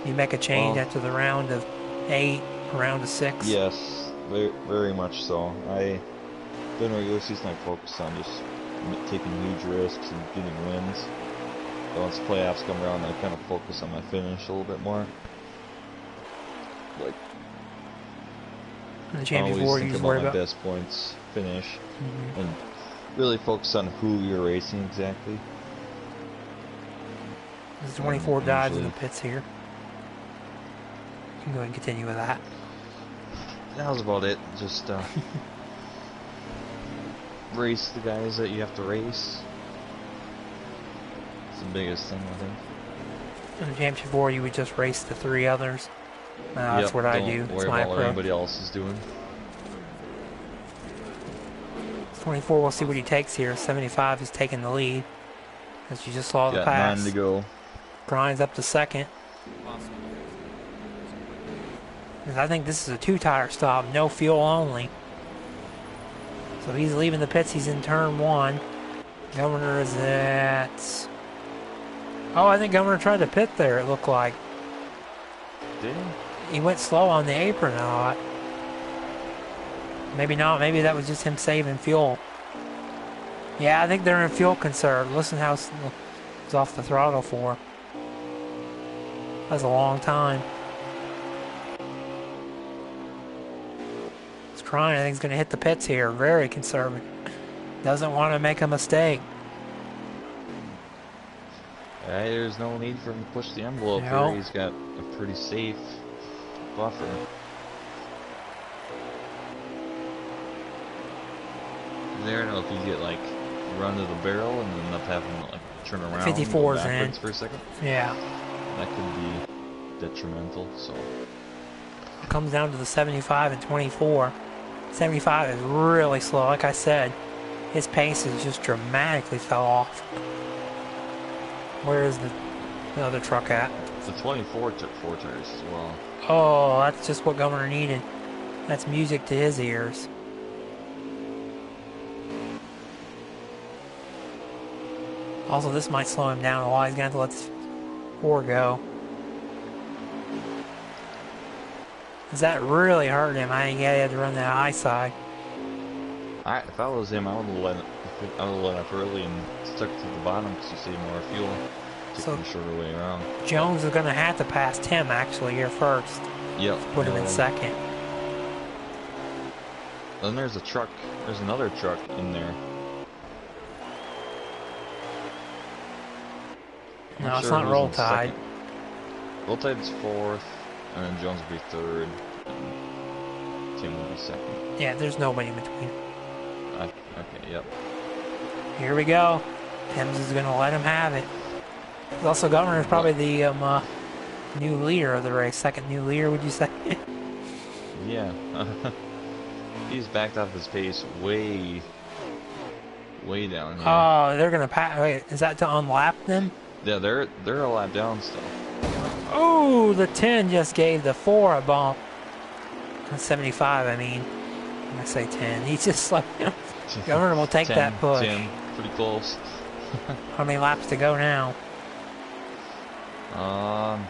You make a change after the round of 8, round of 6? Yes, very, very much so. During regular season I focused on just taking huge risks and getting wins. But once the playoffs come around, I kind of focus on my finish a little bit more. Like, the always think about my best points finish, and really focus on who you're racing exactly. There's 24 dives in the pits here. You can go ahead and continue with that. that was about it. Just race the guys that you have to race. It's the biggest thing, I think. In the championship 4, you would just race the 3 others. That's what I do. Don't worry about what anybody else is doing. 24, we'll see what he takes here. 75 is taking the lead. As you just saw the pass. 9 to go. Grinds up to second. And I think this is a 2-tire stop, no fuel only. So he's leaving the pits. He's in turn 1. Governor is at... Oh, I think Governor tried to pit there, it looked like. Did he? He went slow on the apron a lot. Maybe not. Maybe that was just him saving fuel. Yeah, I think they're in fuel conserve. Listen how it's off the throttle for. That's a long time. It's crying. I think he's going to hit the pits here. Very conservative. Doesn't want to make a mistake. There's no need for him to push the envelope here. He's got a pretty safe buffer. There, I don't know if you get like run to the barrel and then end up having to like turn around 54's in for a second. Yeah. That could be detrimental. So it comes down to the 75 and 24. 75 is really slow. Like I said, his pace has just dramatically fell off. Where is the other truck at? The 24 took 4 tires as well. Oh, that's just what Governor needed. That's music to his ears. Also, this might slow him down a lot. He's going to have to let 4 go. Does that really hurt him? I think he had to run that high side. If I was him, I would have let up early and stuck to the bottom because you save more fuel. Taking the shorter way around. Jones is going to have to pass Tim actually here first. Yep. Put him in second. Then there's a truck. There's another truck in there. No, it's not Roll Tide. Roll Tide's 4th, and then Jones will be 3rd, and Tim will be 2nd. Yeah, there's nobody in between. Okay, yep. Here we go. Tim's is going to let him have it. Also, Governor is probably the new leader of the race. Second new leader, would you say? Yeah. He's backed off his pace way down here. Oh, they're going to pass. Wait, is that to unlap them? Yeah, they're a lap down still. Oh, the 10 just gave the 4 a bump. 75, I mean. When I say 10, he's just like, Governor will take 10, that push. 10, pretty close. How many laps to go now? I'm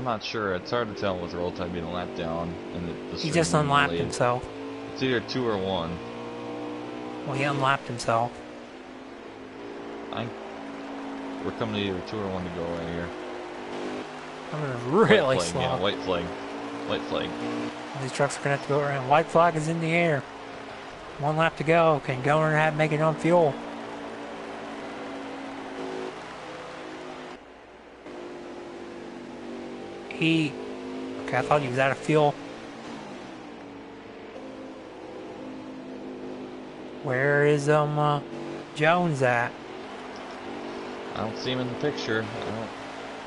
not sure. It's hard to tell with Roll Tide being a lap down and the He just unlapped himself. It's either 2 or 1. Well, he unlapped himself. We're coming to either 2 or 1 to go right here. I'm really slow. Yeah, white flag. White flag. These trucks are going to have to go around. White flag is in the air. 1 lap to go. Can Governor make it on fuel? Okay, I thought he was out of fuel. Where is Jones at? I don't see him in the picture.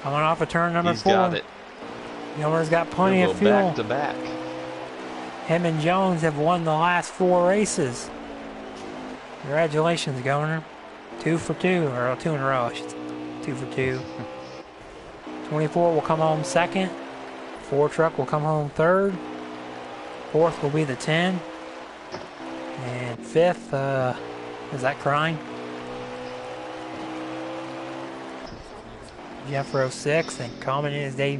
Coming off of turn number 4. He's got it. Governor's got plenty of fuel. Back to back. Him and Jones have won the last 4 races. Congratulations, Governor. 2 for 2, or 2 in a row, I should say. 2 for 2. 24 will come home 2nd. 4 truck will come home 3rd. 4th will be the 10. And 5th, is that Crine? Jeffro 6th, and Common in his day.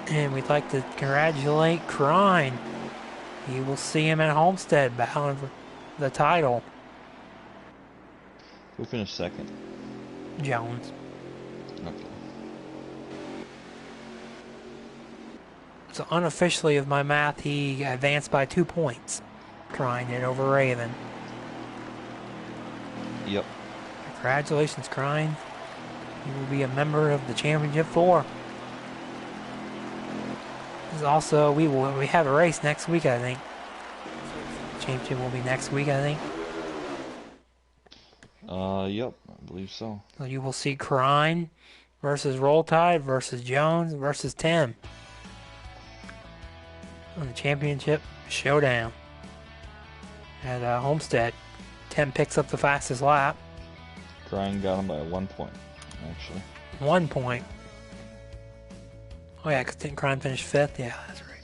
And we'd like to congratulate Crine. You will see him at Homestead battling for the title. Who finished 2nd? Jones. Okay. So unofficially, of my math, he advanced by 2 points. Crine did over Raven. Yep. Congratulations, Crine. You will be a member of the Championship 4. There's also we have a race next week, I think. Championship will be next week, I think. Yep, I believe so. So you will see Crine versus Roll Tide versus Jones versus Tim on the championship showdown at Homestead. Tim picks up the fastest lap. Crine got him by 1 point, actually. 1 point. Oh yeah, because didn't Crine finish 5th? Yeah, that's right.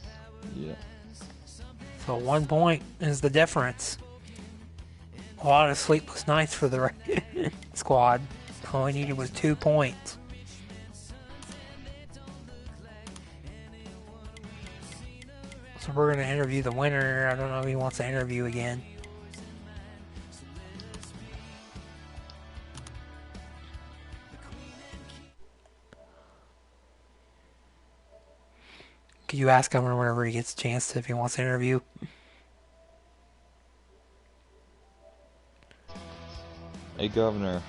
Yeah. So 1 point is the difference. A lot of sleepless nights for the squad. All he needed was 2 points. So we're going to interview the winner. I don't know if he wants to interview again. Could you ask him whenever he gets a chance to, if he wants to interview? Hey, Governor.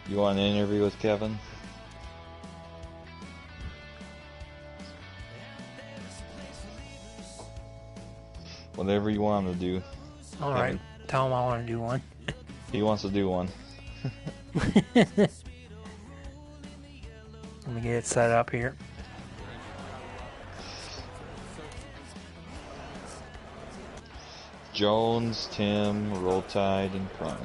You want an interview with Kevin? Whatever you want him to do. Alright, tell him I want to do one. He wants to do one. Let me get it set up here. Jones, Tim, Roll Tide, and Crine.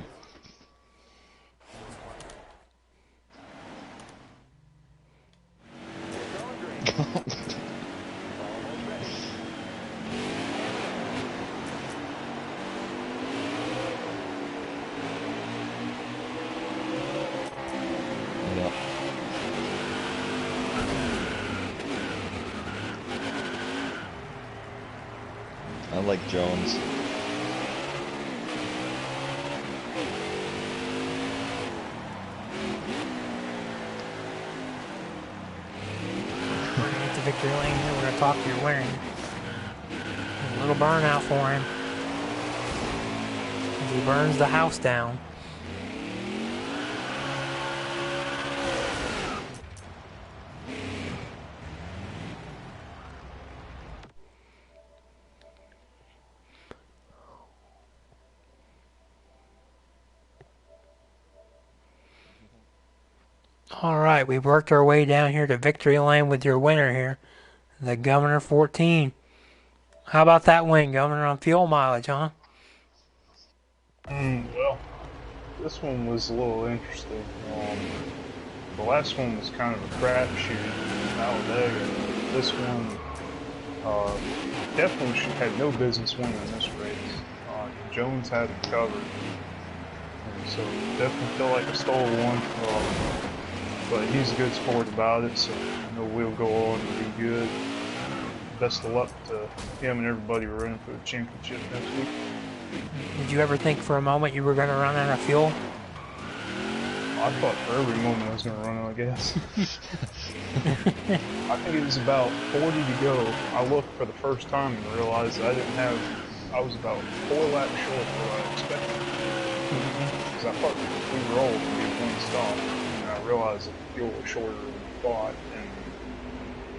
Yep. I like Jones. Victory lane here. We're going to talk to your winner. A little burnout for him. As he burns the house down. Alright, we've worked our way down here to victory lane with your winner here. The Governor 14. How about that win, Governor, on fuel mileage, huh? Well, this one was a little interesting. The last one was kind of a crapshoot in Talladega. This one definitely had no business winning this race. Jones had it covered, and so definitely feel like I stole one. But he's a good sport about it, so I know we'll go on and be good. Best of luck to him and everybody running for the championship next week. Did you ever think for a moment you were going to run out of fuel? I thought for every moment I was going to run out of gas. I think it was about 40 to go. I looked for the first time and realized I was about 4 laps short of what I expected. Because I thought we rolled to be one stop. I realized that the fuel was shorter than I thought, and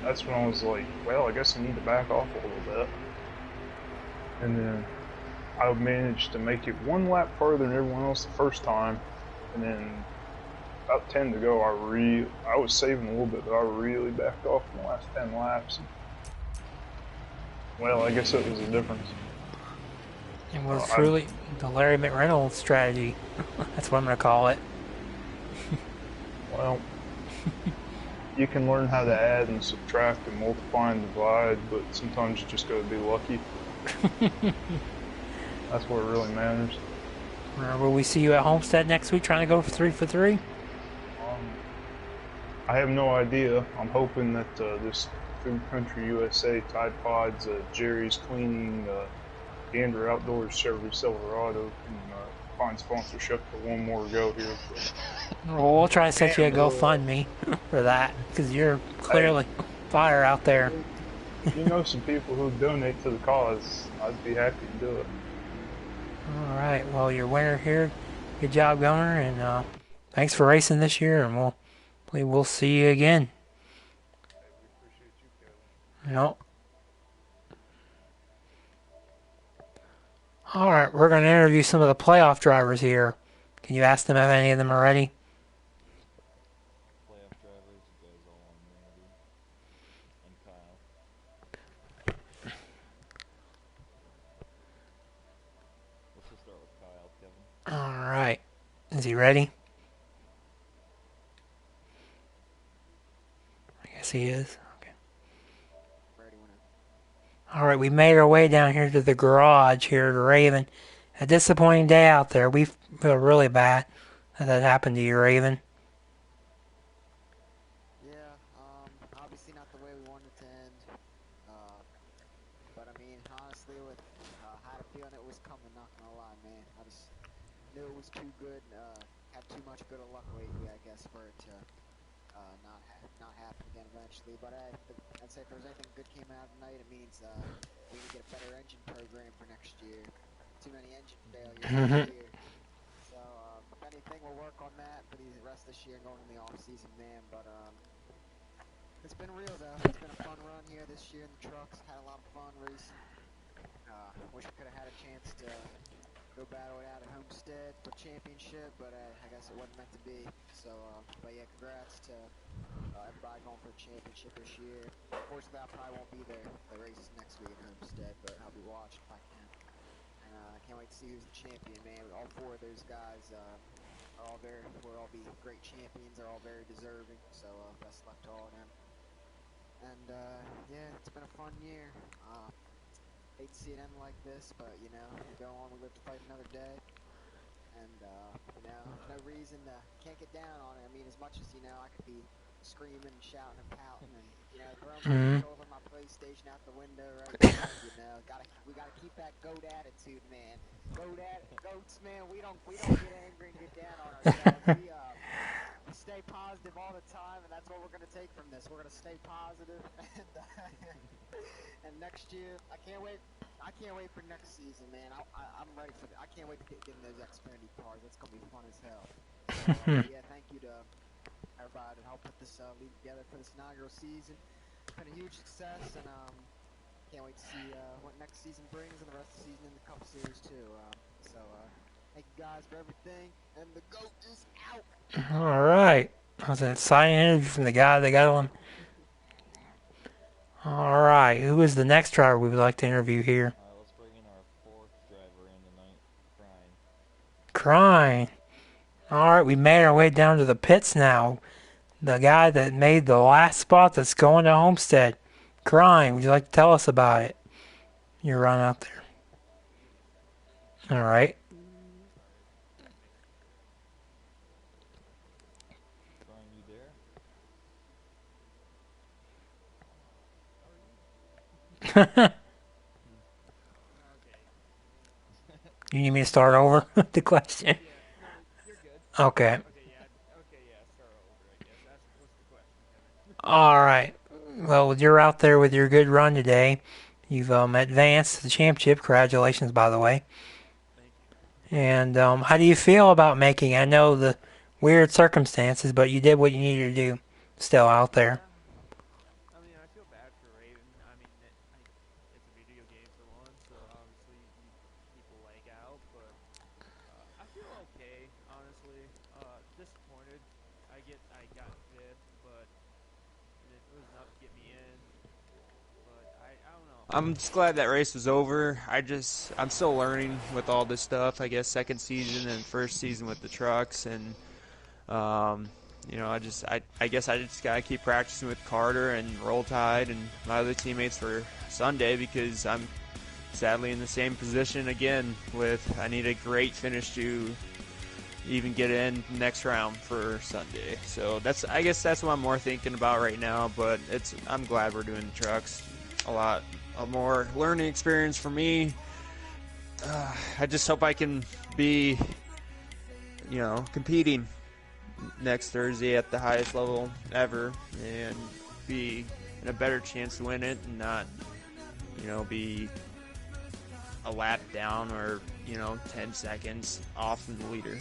that's when I was like, well, I guess I need to back off a little bit. And then I managed to make it 1 lap further than everyone else the first time, and then about 10 to go, I was saving a little bit, but I really backed off in the last 10 laps. Well, I guess it was a difference. It was truly the Larry McReynolds strategy. That's what I'm going to call it. Well, you can learn how to add and subtract and multiply and divide, but sometimes you just got to be lucky. That's what really matters. Will we see you at Homestead next week trying to go for 3 for 3? I have no idea. I'm hoping that this Food Country USA, Tide Pods, Jerry's Cleaning, Gander Outdoors, Chevrolet Silverado can find sponsorship for one more go here. Well, we'll try to set you a GoFundMe for that, because you're clearly fire out there. You know some people who donate to the cause. I'd be happy to do it. Alright, well, your winner here. Good job, Governor, and thanks for racing this year, and we'll see you again. We appreciate you, Nope. Alright, we're going to interview some of the playoff drivers here. Can you ask them if any of them are ready? Playoff drivers, you guys all on ready? And Kyle. Let's just start with Kyle, Kevin. Alright. Is he ready? I guess he is. Okay. Ready when Alright, we made our way down here to the garage here at Raven. A disappointing day out there. We feel really bad that happened to you, Raven. Yeah, obviously not the way we wanted it to end. But I mean, honestly, with I had a feeling it was coming. Not gonna lie, man. I just knew it was too good. Had too much good of luck lately, I guess, for it to not happen again eventually. But I'd say if there was anything good came out tonight, it means we need to get a better engine program for next year. Too many engine failures this year. So if anything, we'll work on that for the rest of this year and going in the off season, man. But it's been real though. It's been a fun run here this year in the trucks. Had a lot of fun racing. Wish we could have had a chance to go battle it out at Homestead for championship, but I guess it wasn't meant to be. So, but yeah, congrats to everybody going for a championship this year. Unfortunately, I probably won't be there for the races next week at Homestead, but I'll be watching if I can. And I can't wait to see who's the champion, man. All four of those guys will all be great champions. They're all very deserving. So best luck to all of them. And yeah, it's been a fun year. Hate to see it end like this, but you know, we go on. We live to fight another day. And you know, no reason to can't get down on it. I mean, as much as you know, I could be screaming, shouting, and pouting, and you know, throwing my controls on my PlayStation out the window right now. You know, we gotta keep that goat attitude, man. Goats, man. We don't get angry and get down on ourselves. We stay positive all the time, and that's what we're gonna take from this. We're gonna stay positive, and next year, I can't wait for next season, man. I'm ready for it. I can't wait to get in those Xfinity cars. That's gonna be fun as hell. So, yeah, thank you to everybody that helped put this league together for this inaugural season. It's been a huge success, and can't wait to see what next season brings and the rest of the season in the Cup Series too. So thank you guys for everything, and the GOAT is out. All right. That was an exciting interview from the guy that got on. All right. Who is the next driver we would like to interview here? Let's bring in our fourth driver in tonight, Crying. Crying. All right. We made our way down to the pits now. The guy that made the last spot that's going to Homestead. Crying. Would you like to tell us about it? Your run out there. All right. Crying, you there? You need me to start over the question? Yeah, no, you're good. Okay. Okay, yeah, start over, I guess. What's the question, Kevin? All right. Well, you're out there with your good run today. You've advanced to the championship. Congratulations, by the way. Thank you. And how do you feel about making? I know the weird circumstances, but you did what you needed to do. Still out there. I mean, I feel bad for Raven. I mean, it's a video game for one, so obviously people lag out, but I feel okay, honestly. Disappointed. I got fifth, but it was enough to get me in. But I don't know. I'm just glad that race was over. I'm still learning with all this stuff. I guess second season and first season with the trucks, and you know, I guess I just gotta keep practicing with Carter and Roll Tide and my other teammates for Sunday, because I'm sadly in the same position again. I need a great finish to even get in next round for Sunday. So I guess that's what I'm more thinking about right now. But I'm glad we're doing the trucks. A lot more learning experience for me. I just hope I can be, you know, competing next Thursday at the highest level ever and be in a better chance to win it, and not, you know, be a lap down or, you know, 10 seconds off from the leader.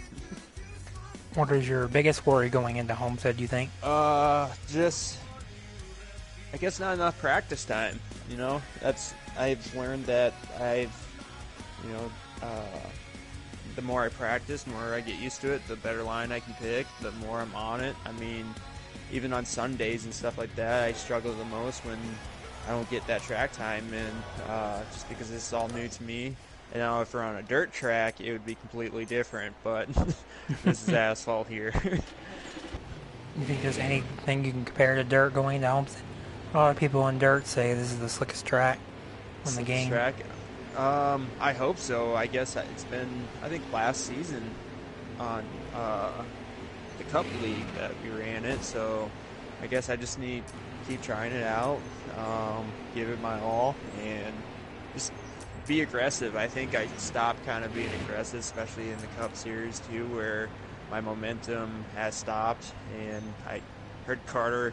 What is your biggest worry going into Homestead, do you think? Just I guess not enough practice time. You know, I've learned that you know, the more I practice, the more I get used to it, the better line I can pick, the more I'm on it. I mean, even on Sundays and stuff like that, I struggle the most when I don't get that track time, and just because this is all new to me. And now if we're on a dirt track, it would be completely different, but this is asphalt here. You think there's anything you can compare to dirt going to Homestead? A lot of people on dirt say this is the slickest track in the game. Track? I hope so. I guess it's been, I think last season on the Cup League that we ran it, so I guess I just need to keep trying it out, give it my all, and just be aggressive. I think I stopped kind of being aggressive, especially in the Cup Series too, where my momentum has stopped. And I heard Carter,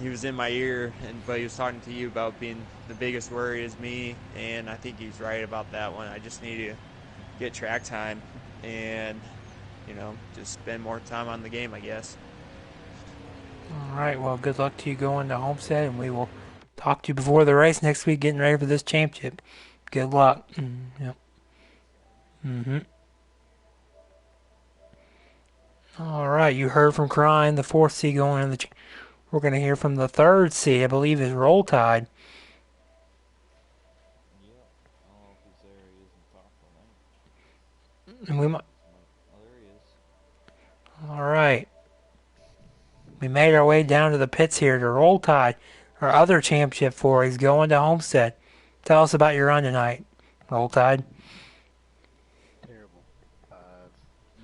he was in my ear, but he was talking to you about being the biggest worry is me, and I think he's right about that one. I just need to get track time and, you know, just spend more time on the game, I guess. All right, well, good luck to you going to Homestead, and we will talk to you before the race next week, getting ready for this championship. Good luck. Yep. All right, you heard from Crine, the 4th seed going into the. We're going to hear from the 3rd seed, I believe, is Roll Tide. Yeah, I don't know if he's there. He is in top tonight. And we might. Oh, there he is. All right. We made our way down to the pits here to Roll Tide, our other championship for. He's going to Homestead. Tell us about your run tonight, Roll Tide. Terrible.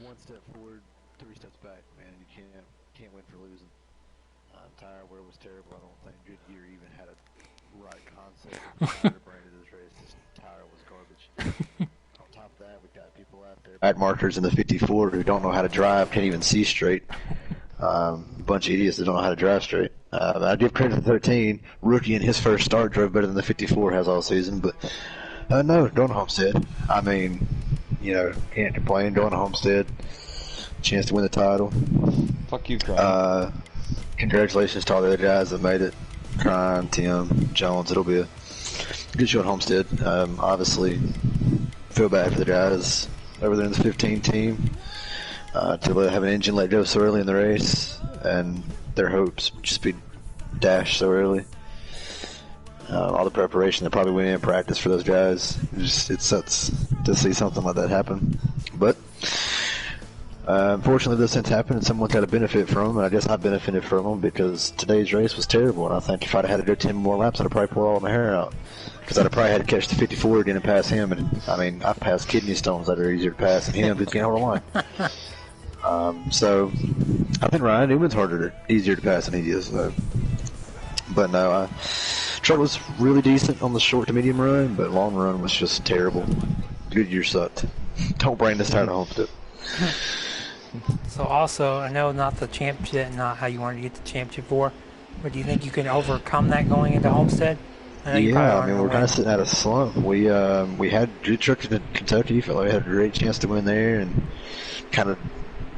One step forward, 3 steps back, man. You can't win for losing. Tire wear was terrible. I don't think Goodyear even had a right concept of how to brand this race. This tire was garbage. On top of that, we've got people out there, back markers in the 54 who don't know how to drive, can't even see straight. Bunch of idiots that don't know how to drive straight. I give credit to 13. Rookie in his first start drove better than the 54 has all season, but no, going to Homestead. I mean, you know, can't complain. Going to Homestead, chance to win the title. Fuck you, Crine. Congratulations to all the other guys that made it. Crine, Tim, Jones. It'll be a good show at Homestead. Obviously, feel bad for the guys over there in the 15 team. To have an engine let go so early in the race, and their hopes just be dashed so early. All the preparation that probably went in practice for those guys, it sucks to see something like that happen. But unfortunately, those things happen, and someone's got to benefit from them, and I guess I benefited from them because today's race was terrible, and I think if I'd have had to go 10 more laps, I'd have probably pulled all my hair out. Because I'd have probably had to catch the 54 again and pass him, and I mean, I've passed kidney stones that are easier to pass than him, but he can't hold a line. So I think Ryan Newman's easier to pass than he is, though. But no, Truck was really decent on the short to medium run, but long run was just terrible. Goodyear sucked. Don't bring this tire to Homestead. So also, I know not the championship, not how you wanted to get the championship for, but do you think you can overcome that going into Homestead? Yeah, I mean, we're kind of sitting at a slump. We had good trucks in Kentucky. Felt like we had a great chance to win there, and kind of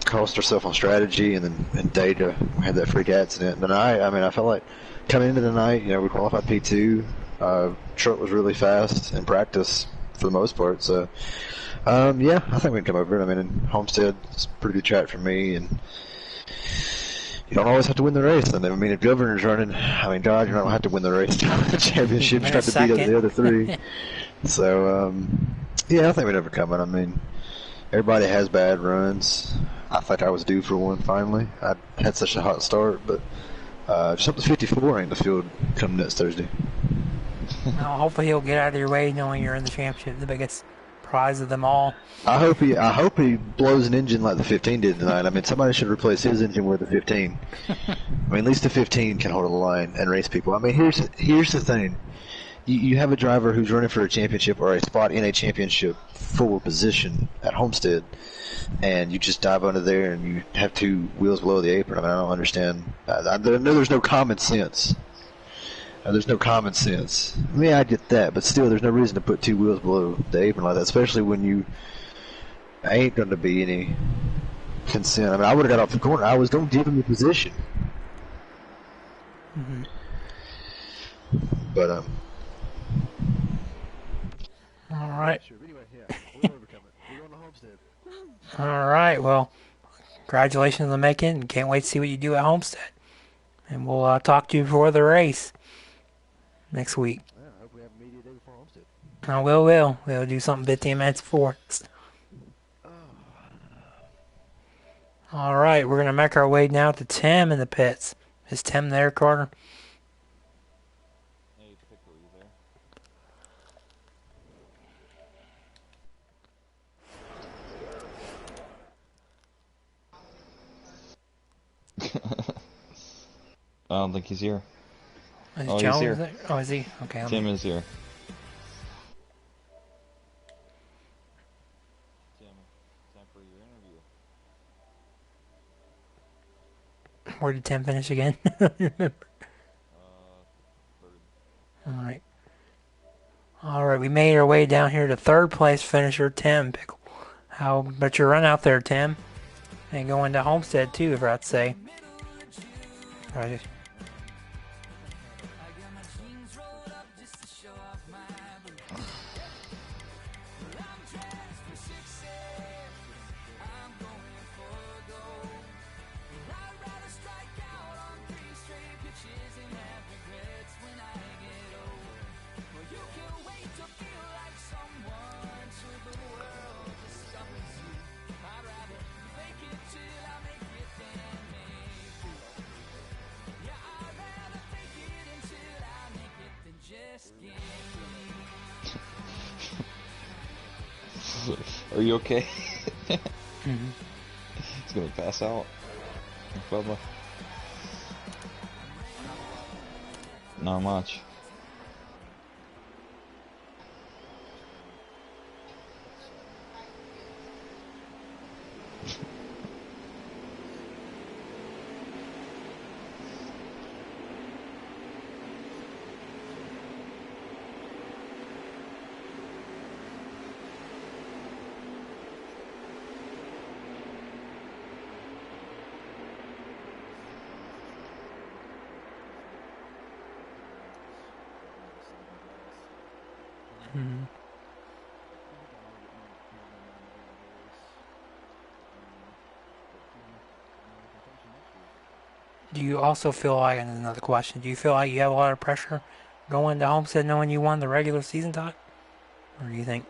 cost ourselves on strategy, and then in data we had that freak accident. And I felt like coming into the night, you know, we qualified P2. Truck was really fast in practice for the most part. So yeah, I think we can come over it. I mean, in Homestead, it's a pretty good track for me, and you don't always have to win the race. And I mean, if Governor's running, I mean, God, you don't have to win the race to win the championship. You have to beat the other 3. So yeah, I think we'd overcome it. I mean, everybody has bad runs. I think I was due for one finally. I had such a hot start, but just up to 54 ain't the field come next Thursday. Well, hopefully he'll get out of your way knowing you're in the championship, the biggest prize of them all. I hope he blows an engine like the 15 did tonight. I mean, somebody should replace his engine with the 15. I mean, at least the 15 can hold a line and race people. I mean, here's the thing. You have a driver who's running for a championship or a spot in a championship forward position at Homestead, and you just dive under there and you have 2 wheels below the apron. I mean, I don't understand. I know there's no common sense. There's no common sense. I mean, I get that, but still, there's no reason to put 2 wheels below the apron like that, especially when you ain't going to be any consent. I mean, I would have got off the corner. I was going to give him the position. Mm-hmm. But All right. Sure. Anyway, yeah, we'll overcome it. We're going to Homestead. All right. Well, congratulations on making it. Can't wait to see what you do at Homestead. And we'll talk to you before the race next week. Yeah, I hope we have a media day before Homestead. We'll do something 15 minutes before. All right. We're going to make our way now to Tim in the pits. Is Tim there, Carter? Hey, Pickle, you there? I don't think he's here. Is Oh, he's Jones here. there? Oh, is he? Okay. Tim is here. Tim, time for your interview. Where did Tim finish again? All right. All right. We made our way down here to third place finisher, Tim Pickle. How about your run out there, Tim? And going to Homestead too, if I'd say. Right. Are you okay? Mm-hmm. He's gonna pass out. Bubba. Not much. Mm-hmm. Do you also feel like, and another question, do you feel like you have a lot of pressure going to Homestead knowing you won the regular season title? Or do you think?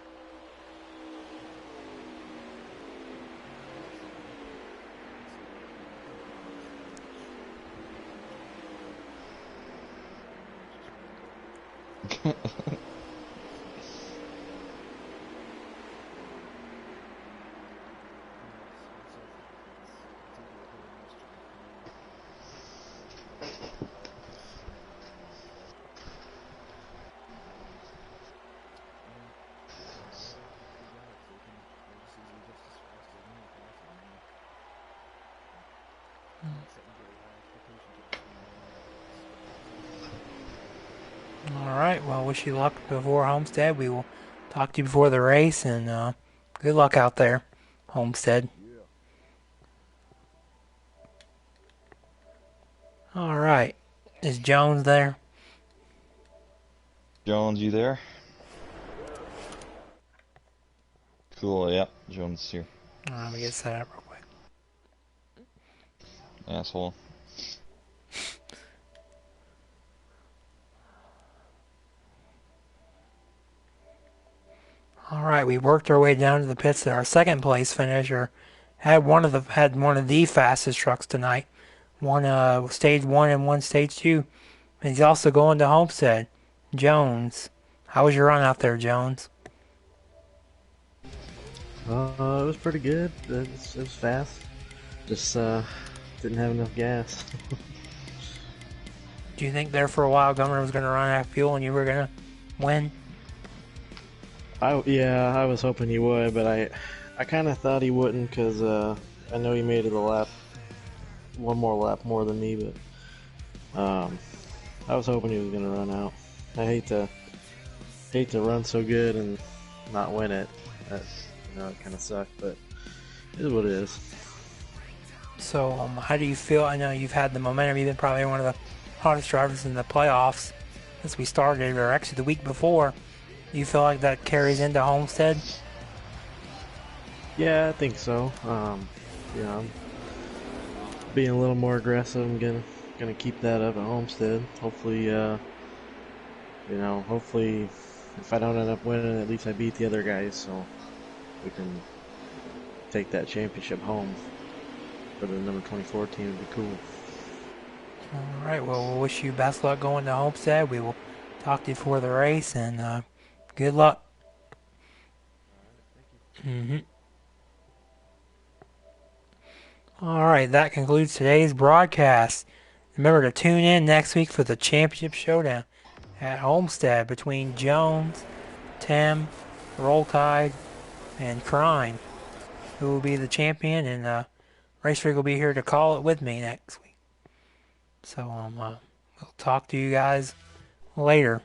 Alright, well, wish you luck before Homestead. We will talk to you before the race, and good luck out there, Homestead. Alright, is Jones there? Jones, you there? Cool, yeah, Jones is here. Let me get set up real quick. Asshole. Alright, we worked our way down to the pits. Our second place finisher had one of the fastest trucks tonight. One stage 1 and one stage 2. And he's also going to Homestead. Jones. How was your run out there, Jones? It was pretty good. It was fast. Just didn't have enough gas. Do you think there for a while Gummer was going to run out of fuel and you were going to win? Yeah, I was hoping he would, but I kind of thought he wouldn't because I know he made it one more lap more than me, but I was hoping he was gonna run out. I hate to run so good and not win it. That it kind of sucked, but it is what it is. So, how do you feel? I know you've had the momentum. You've been probably one of the hottest drivers in the playoffs. since we started, or actually the week before. Do you feel like that carries into Homestead? Yeah, I think so. I'm being a little more aggressive. I'm gonna keep that up at Homestead. Hopefully, hopefully, if I don't end up winning, at least I beat the other guys, so we can take that championship home for the number 24 team. Would be cool. All right. Well, we'll wish you best luck going to Homestead. We will talk to you before the race, and good luck. All right. That concludes today's broadcast. Remember to tune in next week for the championship showdown at Homestead between Jones, Tim, Roll Tide, and Crime, who will be the champion, and Race Freak will be here to call it with me next week. So we'll talk to you guys later.